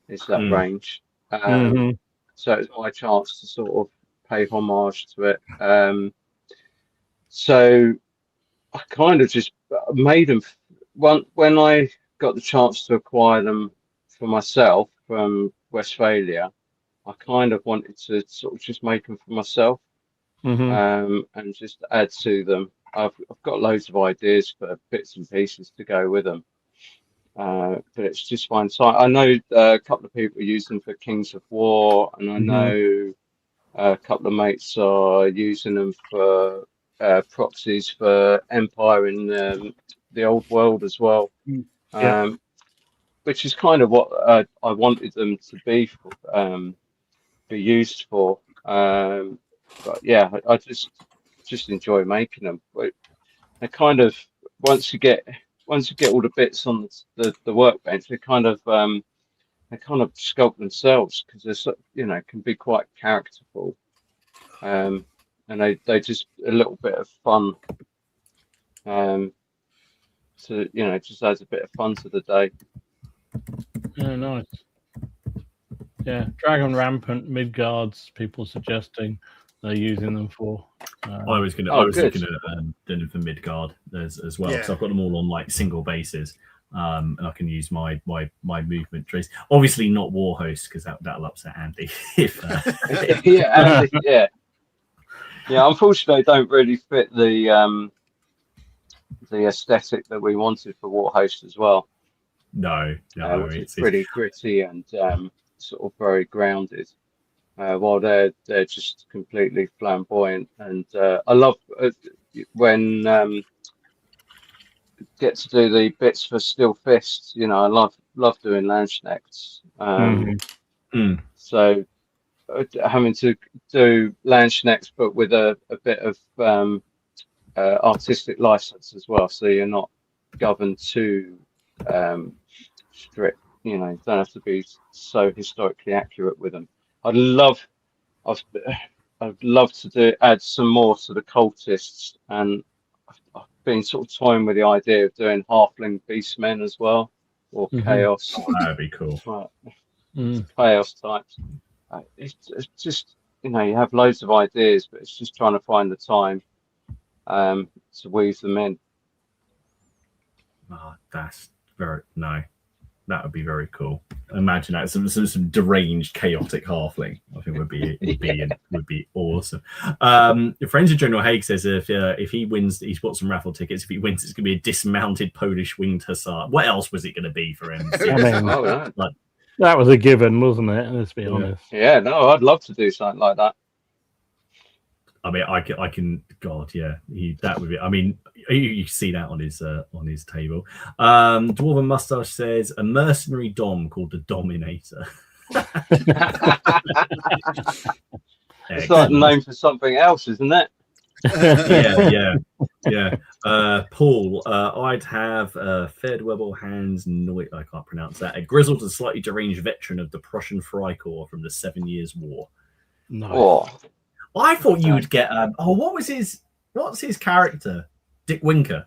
Is that range? So it's my chance to sort of pay homage to it. So I kind of just made them. When I got the chance to acquire them for myself from Westphalia, I kind of wanted to sort of just make them for myself, and just add to them. I've got loads of ideas for bits and pieces to go with them, but it's just fine. So I know a couple of people use them for Kings of War, and I know a couple of mates are using them for proxies for Empire in the old world as well. Which is kind of what I wanted them to be used for. But yeah, I just enjoy making them. They kind of once you get all the bits on the workbench, they kind of sculpt themselves, because they're can be quite characterful, and they just a little bit of fun. So just adds a bit of fun to the day. Yeah, nice. Yeah, Dragon Rampant Midgards. People suggesting they're using them for. I was looking at doing them for Midgard as well, because I've got them all on like single bases, and I can use my movement trees. Obviously not Warhost, because that'll upset Andy. Yeah. Unfortunately, they don't really fit the aesthetic that we wanted for Warhost as well. No, it's pretty gritty and sort of very grounded, while they're just completely flamboyant. And I love when get to do the bits for Steel Fist. I love doing Landsknechts. So having to do Landsknechts, but with a bit of artistic license as well, so you're not governed too strict. You don't have to be so historically accurate with them. I'd love to add some more to the cultists, and I've been sort of toying with the idea of doing halfling beastmen as well, or chaos. That'd be cool. Chaos types. It's just you have loads of ideas, but it's just trying to find the time to weave them in. That would be very cool. Imagine that some deranged, chaotic halfling. I think would be awesome. Friends of General Haig says if he wins, he's bought some raffle tickets. If he wins, it's going to be a dismounted Polish winged hussar. What else was it going to be for him? That was a given, wasn't it? Let's be honest. Yeah, no, I'd love to do something like that. I mean, I can. God, yeah, that would be. I mean, you see that on his table. Dwarven Mustache says a mercenary dom called the Dominator. It's like a name for something else, isn't it? Yeah. Paul, I'd have Ferdwebel Hans Noit. I can't pronounce that. A grizzled and slightly deranged veteran of the Prussian Freikorps from the 7 Years' War. Nice. Oh. I thought you would get. What's his character? Dick Winker.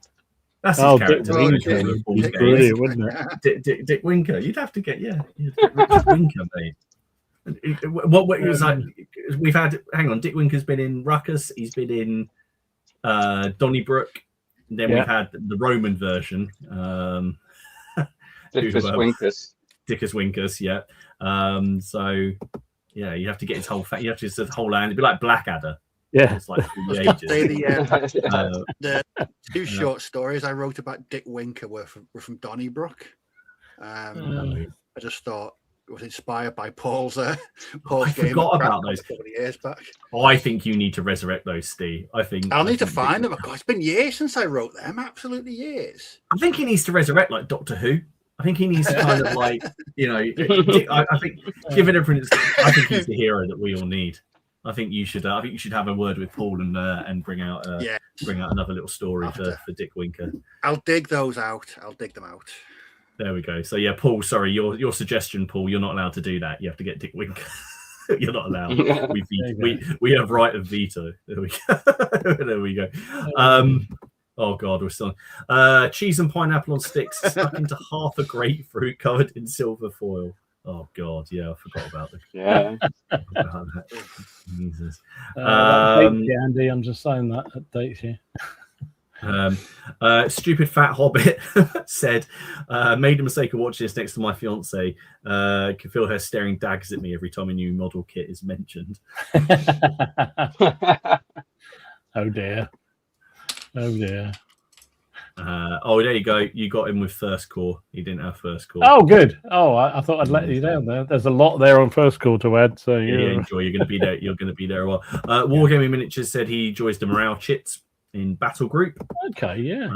That's his character. Brilliant, wouldn't it? Dick Winker. You'd have to get Richard Winker, mate. What it was like? We've had. Hang on, Dick Winker's been in Ruckus. He's been in Donnybrook. Then we've had the Roman version. Dickus Winkus, yeah. So. Yeah, you have to get his whole. You have to his whole land. It'd be like Blackadder. Yeah, it's like the ages. The two short stories I wrote about Dick Winker were from Donnybrook. I just thought it was inspired by Paul's I game. forgot about those. A couple of years back. I think you need to resurrect those, Steve. I'll need to find them. It's been years since I wrote them. Absolutely years. I think he needs to resurrect like Doctor Who. I think he needs to kind of like, I think given everything, I think he's the hero that we all need. I think you should have a word with Paul and bring out another little story for Dick Winker. I'll dig those out. I'll dig them out. There we go. So yeah, Paul, sorry, your suggestion, Paul, you're not allowed to do that. You have to get Dick Winker. You're not allowed. We have right of veto. There we go. There we go. Oh God, we're still cheese and pineapple on sticks stuck into half a grapefruit covered in silver foil. Oh God, yeah, I forgot about this. Yeah. Jesus. Andy, I'm just saying that dates you. Stupid fat hobbit said, made the mistake of watching this next to my fiance. Can feel her staring daggers at me every time a new model kit is mentioned. Oh dear. Oh dear. There you go. You got him with first core. He didn't have first core. Oh, good. Oh, I thought I'd let you down there. There's a lot there on first core to add. So enjoy. You're going to be there. You're going to be there a while. Wargaming Miniatures said he enjoys the morale chits in Battle Group. Okay, yeah.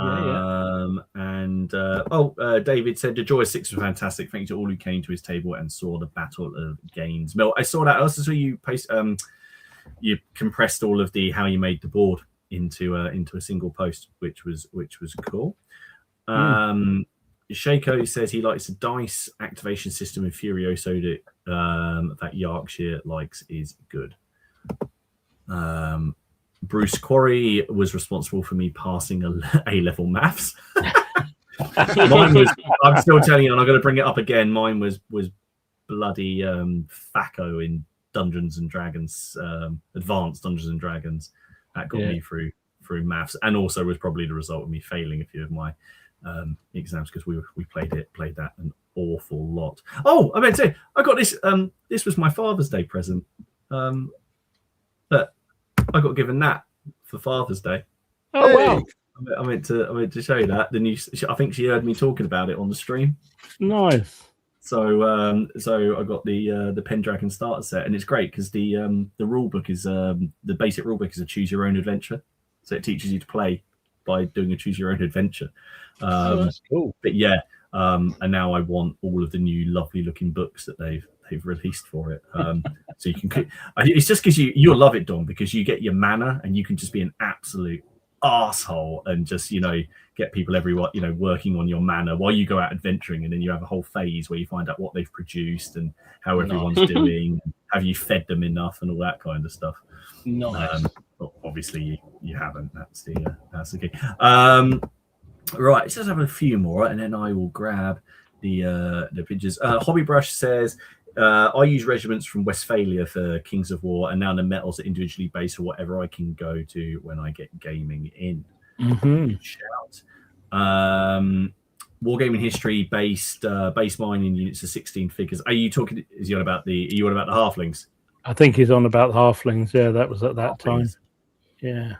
David said the Joy 6 was fantastic. Thank you to all who came to his table and saw the Battle of Gaines. Mel, I saw that. I also saw you post. You compressed all of the how you made the board into a single post, which was cool. Shaco says he likes the dice activation system in Furioso that Yorkshire likes is good. Bruce Quarry was responsible for me passing A-level maths. Mine was, I'm still telling you, and I'm going to bring it up again, mine was bloody Thaco in Dungeons and Dragons, Advanced Dungeons and Dragons. That got me through maths, and also was probably the result of me failing a few of my exams because we played that an awful lot. Oh, I meant to say, I got this. This was my Father's Day present. But I got given that for Father's Day. Oh wow! I meant to show you that. I think she heard me talking about it on the stream. Nice. So I got the Pendragon starter set, and it's great because the rule book is the basic rule book is a choose your own adventure, so it teaches you to play by doing a choose your own adventure. That's cool. But yeah, and now I want all of the new lovely looking books that they've released for it. So you can. It's just because you'll love it, Dom, because you get your mana and you can just be an absolute arsehole and just get people everywhere working on your mana while you go out adventuring, and then you have a whole phase where you find out what they've produced and how everyone's doing, have you fed them enough and all that kind of stuff. Nice. Well, obviously you haven't. That's the key. Right, let's just have a few more and then I will grab the pictures. Hobby Brush says I use regiments from Westphalia for Kings of War, and now the metals are individually based for whatever I can go to when I get gaming in. Shout. Wargaming history based base mining units of 16 figures. Are you talking? Are you on about the halflings? I think he's on about the halflings. Yeah, that was at that time. Yeah,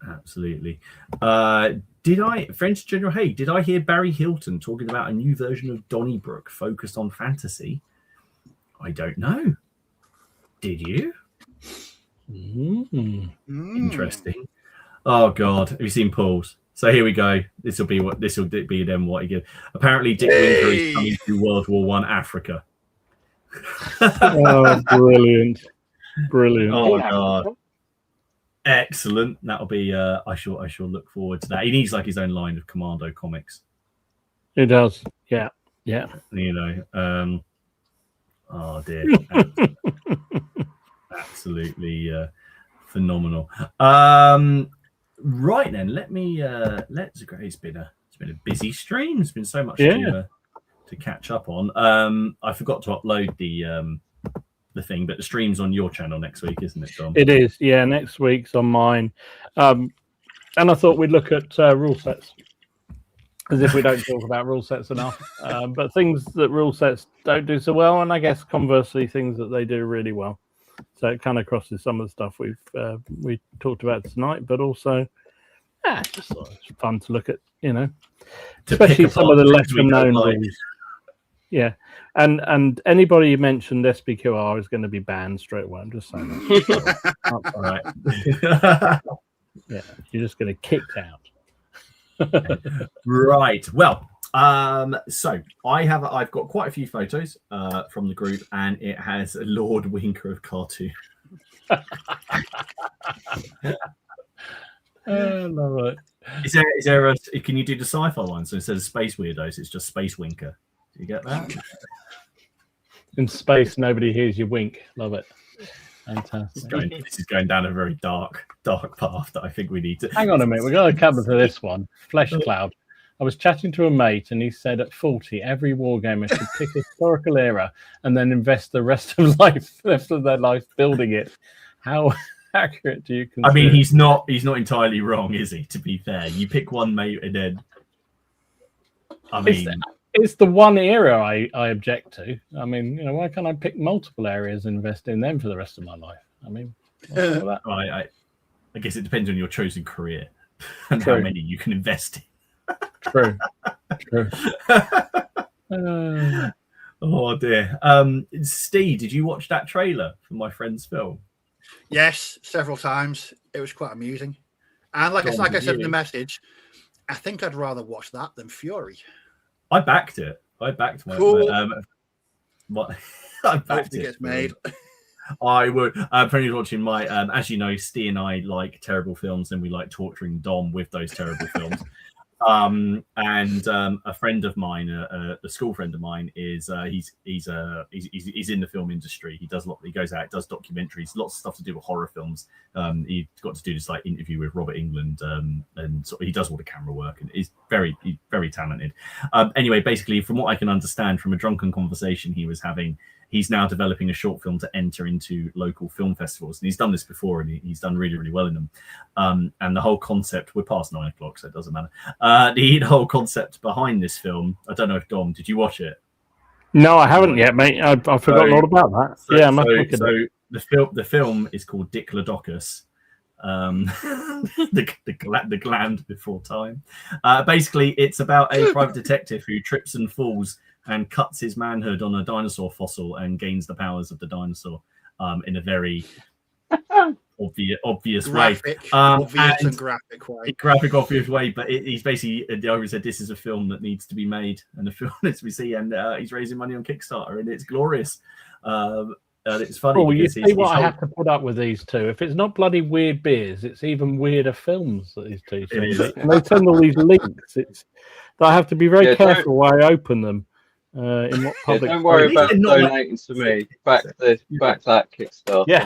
absolutely. French General Hay, did I hear Barry Hilton talking about a new version of Donnybrook focused on fantasy? I don't know. Did you? Interesting. Oh God, have you seen Paul's? So here we go. This will be then what he gives. Apparently, Dick Winker is coming to World War I Africa. Oh, brilliant! Oh my God, excellent. That'll be. I shall look forward to that. He needs like his own line of Commando comics. It does. Yeah. Oh dear. Absolutely phenomenal. Right then, it's been a busy stream. There's been so much to catch up on. I forgot to upload the thing, but the stream's on your channel next week, isn't it, Dom? It is, yeah. Next week's on mine. And I thought we'd look at rule sets, as if we don't talk about rule sets enough. But things that rule sets don't do so well, and I guess conversely, things that they do really well. So it kind of crosses some of the stuff we talked about tonight, but also just thought it's fun to look at, especially some of the lesser known rules. Yeah, and anybody you mentioned SPQR is going to be banned straight away. I'm just saying that. All right. Yeah, you're just going to kicked out. Right. Well, so I've got quite a few photos from the group, and it has Lord Winker of Cartoon. Love it. Is there a? Can you do the sci-fi one? So instead of Space Weirdos, it's just Space Winker. Do you get that? In space, nobody hears you wink. Love it. Fantastic. This is going down a very dark path that I think we need to. Hang on a minute. We're going to come to this one. Flesh Cloud. I was chatting to a mate, and he said at 40, every wargamer should pick a historical era and then invest the rest of their life building it. How accurate do you consider? I mean, he's not entirely wrong, is he? To be fair, you pick one mate and then. I mean, it's the one era I object to. I mean, why can't I pick multiple areas and invest in them for the rest of my life? I mean, I guess it depends on your chosen career and how many you can invest in. True. Oh dear. Steve, did you watch that trailer for my friend's film? Yes, several times. It was quite amusing. And like I said in the message, I think I'd rather watch that than Fury. I backed it. I backed my I backed it. Gets made. I would. For anyone watching my, as you know, Steve and I like terrible films, and we like torturing Dom with those terrible films. And a friend of mine, a school friend of mine, is he's in the film industry. He does he goes out, does documentaries, lots of stuff to do with horror films. He got to do this like interview with Robert England, and so he does all the camera work, and he's very talented. Anyway, basically, from what I can understand from a drunken conversation he was having, he's now developing a short film to enter into local film festivals. And he's done this before, and he's done really, really well in them. And the whole concept, we're past 9 o'clock, so it doesn't matter. The whole concept behind this film, I don't know if Dom, did you watch it? No, I haven't yet, mate. I've forgotten all about that. The film is called Dick Ladocus. The gland before time. Basically, it's about a private detective who trips and falls and cuts his manhood on a dinosaur fossil and gains the powers of the dinosaur in a very obvious graphic, way. Graphic, obvious way. But he's basically, I always said, this is a film that needs to be made and a film needs to be seen. And he's raising money on Kickstarter, and it's glorious. It's funny. You see what I have to put up with these two. If it's not bloody weird beers, it's even weirder films that these two send. And they send all these links. I have to be very careful where I open them. In what public don't worry about donating to me. Back that Kickstarter. Yeah,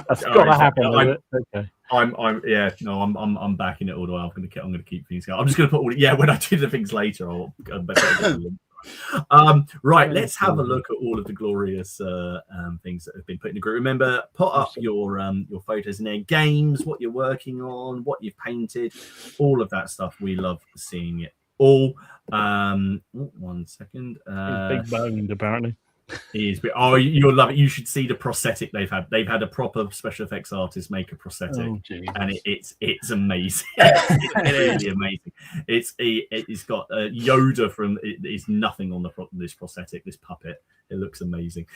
that's got to happen. Okay. I'm backing it all the way. I'm gonna keep things going. I'm just gonna put when I do the things later, I'll right, let's have a look at all of the glorious things that have been put in the group. Remember, put up your photos in there, games, what you're working on, what you've painted, all of that stuff. We love seeing it all. 1 second. He's big boned, apparently. You'll love it. You should see the prosthetic they've had. They've had a proper special effects artist make a prosthetic, and it's amazing. It's really amazing. It's got Yoda from. It's nothing on this prosthetic. This puppet. It looks amazing.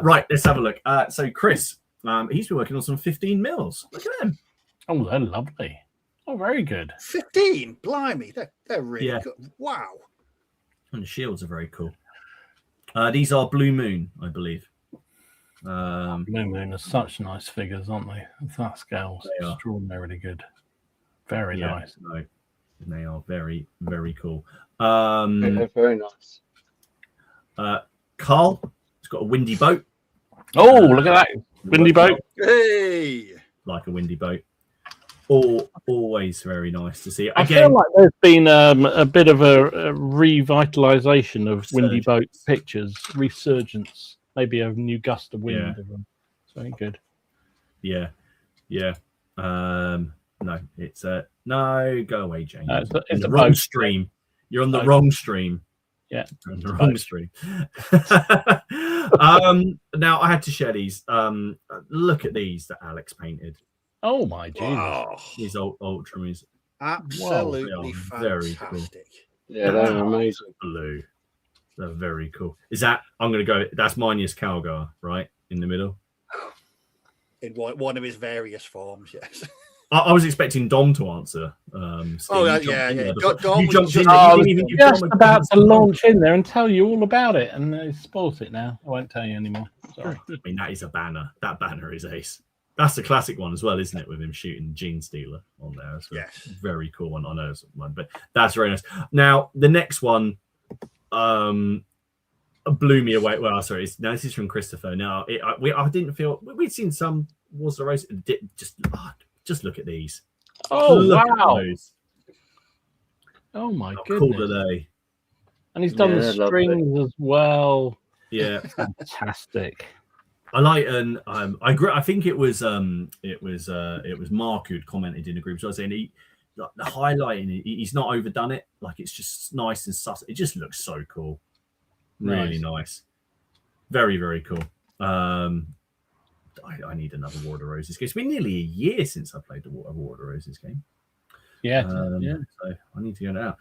Right, let's have a look. So Chris, he's been working on some 15 mils. Look at them. Oh, they're lovely. Oh, very good. 15, blimey, they're really good. Wow. And the shields are very cool. These are Blue Moon, I believe. Blue Moon are such nice figures, aren't they? At that scale, extraordinarily good. Very nice. No, they are very, very cool. They're very nice. Carl has got a windy boat. Oh, look at that. Windy boat. Hey! Like a windy boat. Always very nice to see. Again, I feel like there's been a bit of a revitalization of windy boat pictures, resurgence, maybe a new gust of wind. It's very good. Yeah. No, it's no. Go away, James. It's the wrong stream. You're on the wrong stream. Yeah, on the wrong stream. Now I had to share these. Look at these that Alex painted. Oh my Jesus! Wow. These Ultramarines. Absolutely very cool. fantastic. Yeah, they're amazing. Blue. They're very cool. Is that? I'm going to go. That's Minus Calgar, right in the middle. In one of his various forms, yes. I was expecting Dom to answer. Steve, yeah. Dom You jumped in. I You was didn't even give just Dom a about chance to launch in there and tell you all about it, and they spoilt it now. I won't tell you anymore. Sorry. I mean, that is a banner. That banner is ace. That's the classic one as well, isn't it? With him shooting Gene Stealer on there as well. Yes. Very cool one. I know it's one, but that's very nice. Now, the next one blew me away. Well, sorry. This is from Christopher. Now, I didn't feel... We'd seen some Wars of the Rose. Just look at these. Oh, Look at wow. those. Oh, my How goodness. cool are they? And he's done the strings as well. Yeah. Fantastic. I like, and I think it was Mark who'd commented in the group. So I was saying the highlighting, he's not overdone it. Like, it's just nice and subtle. It just looks so cool. Really nice. Very, very cool. I need another War of the Roses game. It's been nearly a year since I played the War of the Roses game. Yeah. So I need to go now.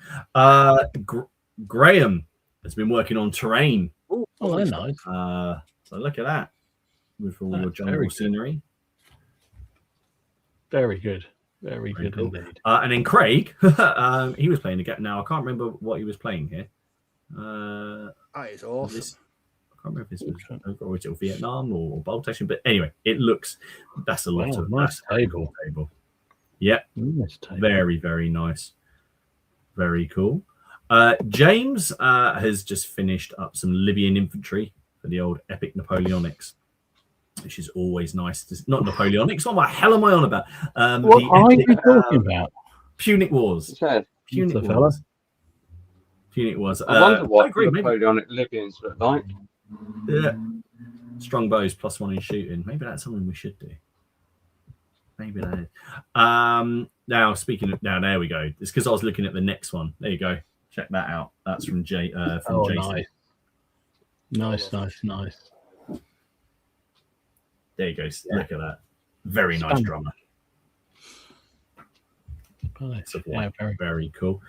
Graham has been working on terrain. Oh, they're nice. So look at that with all your jungle scenery. Very good. Very good cool. indeed. And then Craig, he was playing the game. Now I can't remember what he was playing here. That is awesome. I can't remember if this was original Vietnam or Baltic, but anyway, it looks that's a lot of nice table. Yeah, Nice table. very, very nice. Very cool. James has just finished up some Libyan infantry for the old epic Napoleonics, which is always nice. Not Napoleonics. What the hell am I on about? What are you talking about? Punic Wars. Punic Wars. Punic Wars. I wonder what Napoleonic Libyans look like. Yeah. Strong bows +1 in shooting. Maybe that's something we should do. Maybe that is. Now, speaking of... Now, there we go. It's because I was looking at the next one. There you go. Check that out. That's from Jason. Nice. There you go. Yeah. Look at that. Very nice drummer. Nice. Very cool.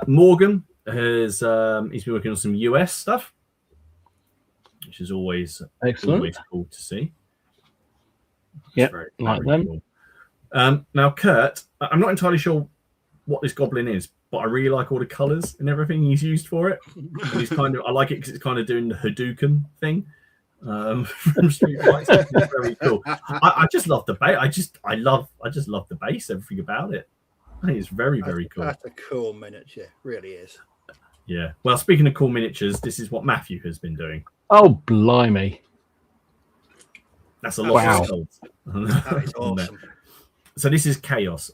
Morgan has he's been working on some US stuff, which is always cool to see. Yeah, like them. Cool. Now, Kurt, I'm not entirely sure what this goblin is, but I really like all the colours and everything he's used for it. And he's I like it because it's kind of doing the Hadouken thing from Street Fighter. It's very cool. I just love the base. I just love the base. Everything about it. I think it's very, very cool. That's a cool miniature. Really is. Yeah. Well, speaking of cool miniatures, this is what Matthew has been doing. Oh, blimey. That's a lot of skulls. That is awesome. So this is Chaos.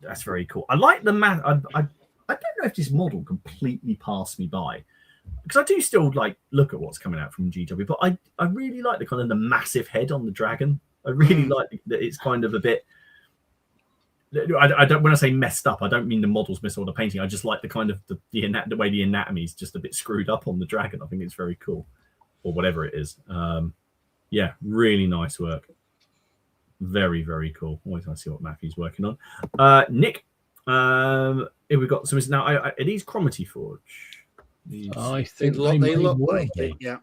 That's very cool. I like the I don't know if this model completely passed me by, because I do still look at what's coming out from GW, but I really like the massive head on the dragon. I really like that it's kind of a bit. I don't. When I say messed up, I don't mean the model's missed or the painting. I just like the kind of the way the anatomy is just a bit screwed up on the dragon. I think it's very cool, or whatever it is. Yeah, really nice work. Very, very cool. Always nice to see what Matthew's working on. Nick, here we've got some. Now, are these Cromarty Forge? I think they look like it. Yeah.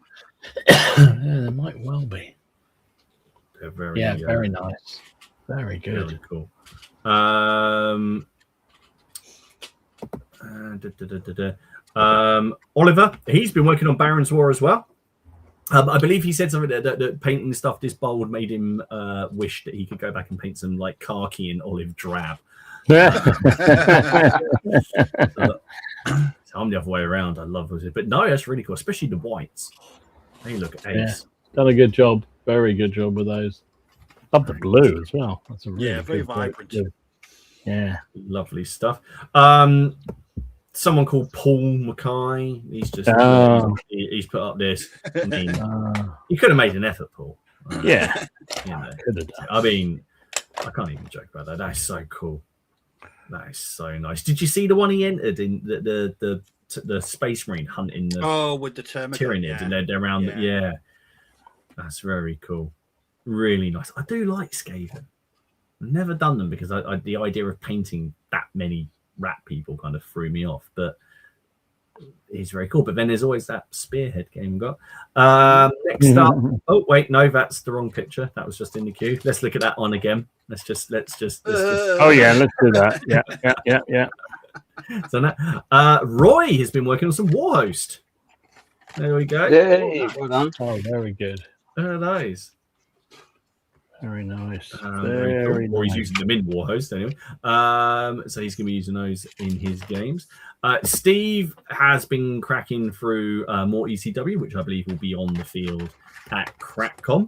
Yeah, they might well be. They're very very nice. Very good. Very cool. Oliver, he's been working on Baron's War as well. I believe he said something that painting stuff this bold made him wish that he could go back and paint some khaki and olive drab. So I'm the other way around. I love it, but no, that's really cool, especially the whites. They look ace. Yeah, done a good job. Very good job with those. Love the blue as well. That's a really very vibrant. Yeah, lovely stuff. Someone called Paul Mackay. He's just he's put up this. I mean, you could have made an effort, Paul. Yeah, could have done. I mean, I can't even joke about that. That's so cool. That is so nice. Did you see the one he entered in the Space Marine hunting? With the Tyrannid, and they're around. Yeah, that's very cool. Really nice. I do like Skaven. I've never done them because the idea of painting that many rat people kind of threw me off, but is very cool. But then there's always that spearhead game we've got. Next up, oh wait, no, that's the wrong picture. That was just in the queue. Let's look at that one again. Let's just. Oh yeah, let's do that. Yeah. So Roy has been working on some Warhost. There we go. Yeah, well done. Oh, very good. Nice. Very nice. Very cool. Or he's using them in Warhost anyway. So he's going to be using those in his games. Steve has been cracking through more ECW, which I believe will be on the field at CrackCon.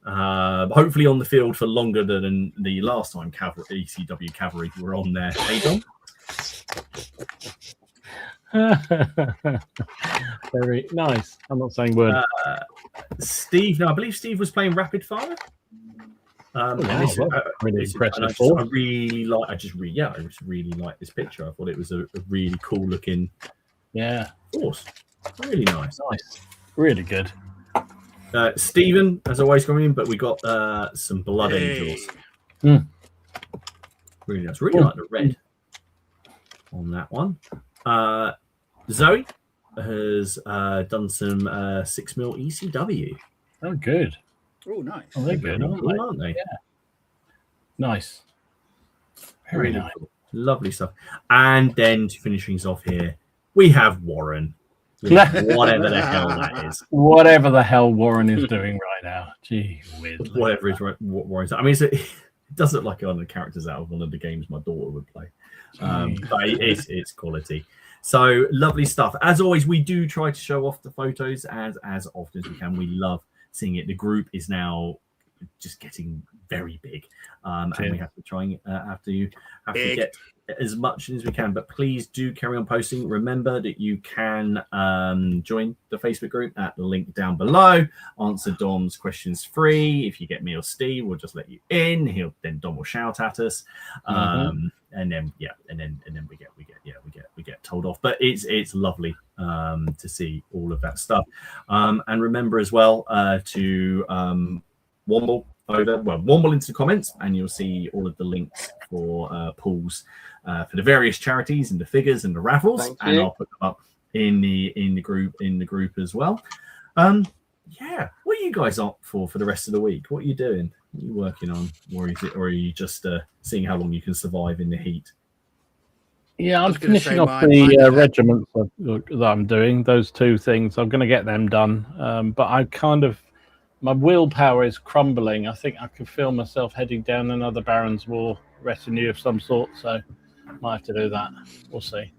Hopefully on the field for longer than the last time ECW Cavalry were on there. Hey, Dom? Very nice. I'm not saying word. Steve, no, I believe Steve was playing Rapid Fire. Really impressive. I just really like this picture. I thought it was a really cool looking horse. Really nice. Really good. Stephen, as always, coming in, but we got some Blood Angels. Really nice. Really like the red on that one. Zoe has done some 6mm ECW. Oh, good. Oh, nice. Oh, they're good, aren't they? Yeah. Nice. Very nice. Cool. Lovely stuff. And then to finish things off here, we have Warren. Whatever the hell that is. Whatever the hell Warren is doing right now. Gee whiz. Whatever is Warren's. I mean, it does look like one of the characters out of one of the games my daughter would play. But it's quality. So lovely stuff. As always, we do try to show off the photos as often as we can. We love seeing it. The group is now just getting very big, and we have to try and have to get as much as we can. But please do carry on posting. Remember that you can join the Facebook group at the link down below. Answer Dom's questions free. If you get me or Steve, we'll just let you in. Then Dom will shout at us, and then we get told off. But it's lovely to see all of that stuff. And remember as well to womble into the comments, and you'll see all of the links for pools for the various charities and the figures and the raffles, and I'll put them up in the group as well. What are you guys up for the rest of the week? What are you doing? What are you working on, or are you just seeing how long you can survive in the heat? Yeah, I'm finishing off the regiments that I'm doing. Those two things, I'm going to get them done. But my willpower is crumbling. I think I could feel myself heading down another Baron's War retinue of some sort. So might have to do that. We'll see.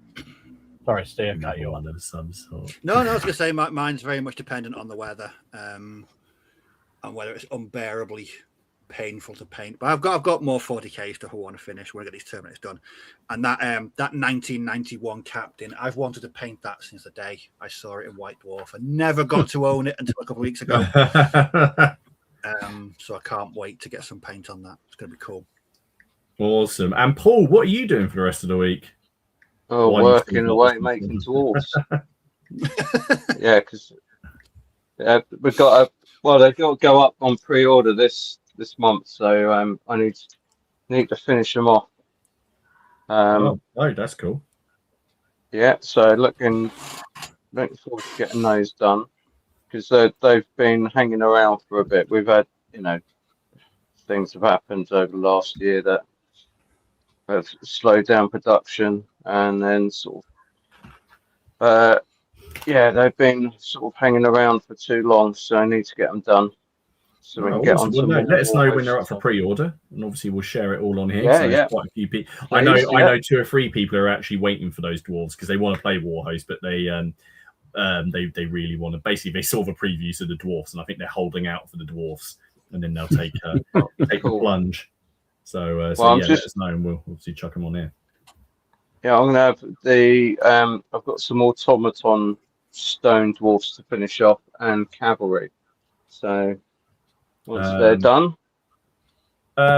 Sorry, Steve, I cut you on of some sort. No, I was going to say mine's very much dependent on the weather and whether it's unbearably painful to paint. But I've got more 40k stuff I want to finish when I get these terminates done. And that 1991 captain, I've wanted to paint that since the day I saw it in White Dwarf. I never got to own it until a couple of weeks ago. So I can't wait to get some paint on that. It's going to be cool. Awesome. And Paul, what are you doing for the rest of the week? Oh, working away, making dwarves. Yeah, because we've got they've got to go up on pre-order this month, so I need to finish them off. That's cool. Yeah, so looking forward to getting those done, because they've been hanging around for a bit. We've had, things have happened over the last year that have slowed down production, and then they've been sort of hanging around for too long, so I need to get them done. So we can get on let us know when they're up for pre-order, and obviously we'll share it all on here. Quite a few people. I know 2 or 3 people are actually waiting for those dwarves because they want to play Warhost, but they really want to. Basically, they saw the previews of the dwarfs, and I think they're holding out for the dwarfs, and then they'll take a plunge. So let us know, and we'll obviously chuck them on here. Yeah, I'm gonna have I've got some automaton stone dwarfs to finish off and cavalry. So once they're done,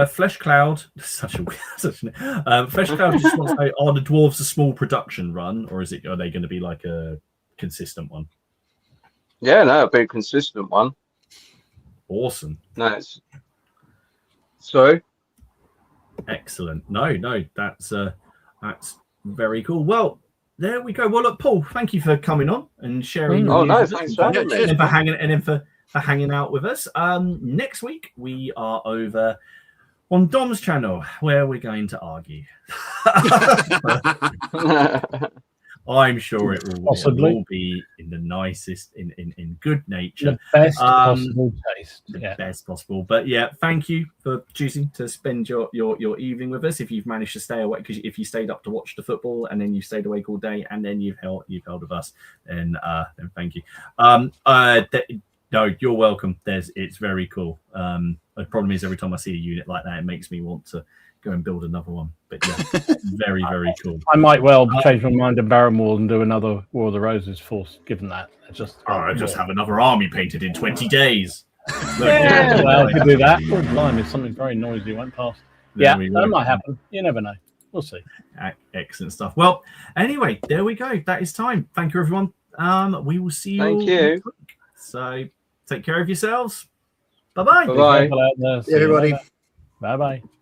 Flesh Cloud, Flesh Cloud just wants to know: are the dwarves a small production run, or are they going to be like a consistent one? Yeah, no, it'll be a consistent one. Awesome. No, sorry. Excellent. No, that's very cool. Well, there we go. Well, look, Paul, thank you for coming on and sharing. Oh your no, news with thanks us. for having me. And for hanging out with us. Next week we are over on Dom's channel where we're going to argue. I'm sure it will be in the nicest, in good nature, the best possible taste, best possible. But yeah, thank you for choosing to spend your evening with us. If you've managed to stay awake, because if you stayed up to watch the football and then you stayed awake all day and then you've held with us, then thank you. No, you're welcome. It's very cool. The problem is every time I see a unit like that, it makes me want to go and build another one. But yeah, very, very cool. I might well change my mind in Barrymore and do another War of the Roses force, given that. Just have another army painted in 20 days. Yeah, well, you could do that. Oh, blimey, something very noisy went past. Yeah, that might happen. You never know. We'll see. Excellent stuff. Well, anyway, there we go. That is time. Thank you, everyone. We will see you. Thank you. Next week. So take care of yourselves. Bye-bye. Bye-bye. Be careful out there. See you everybody. later. Bye-bye.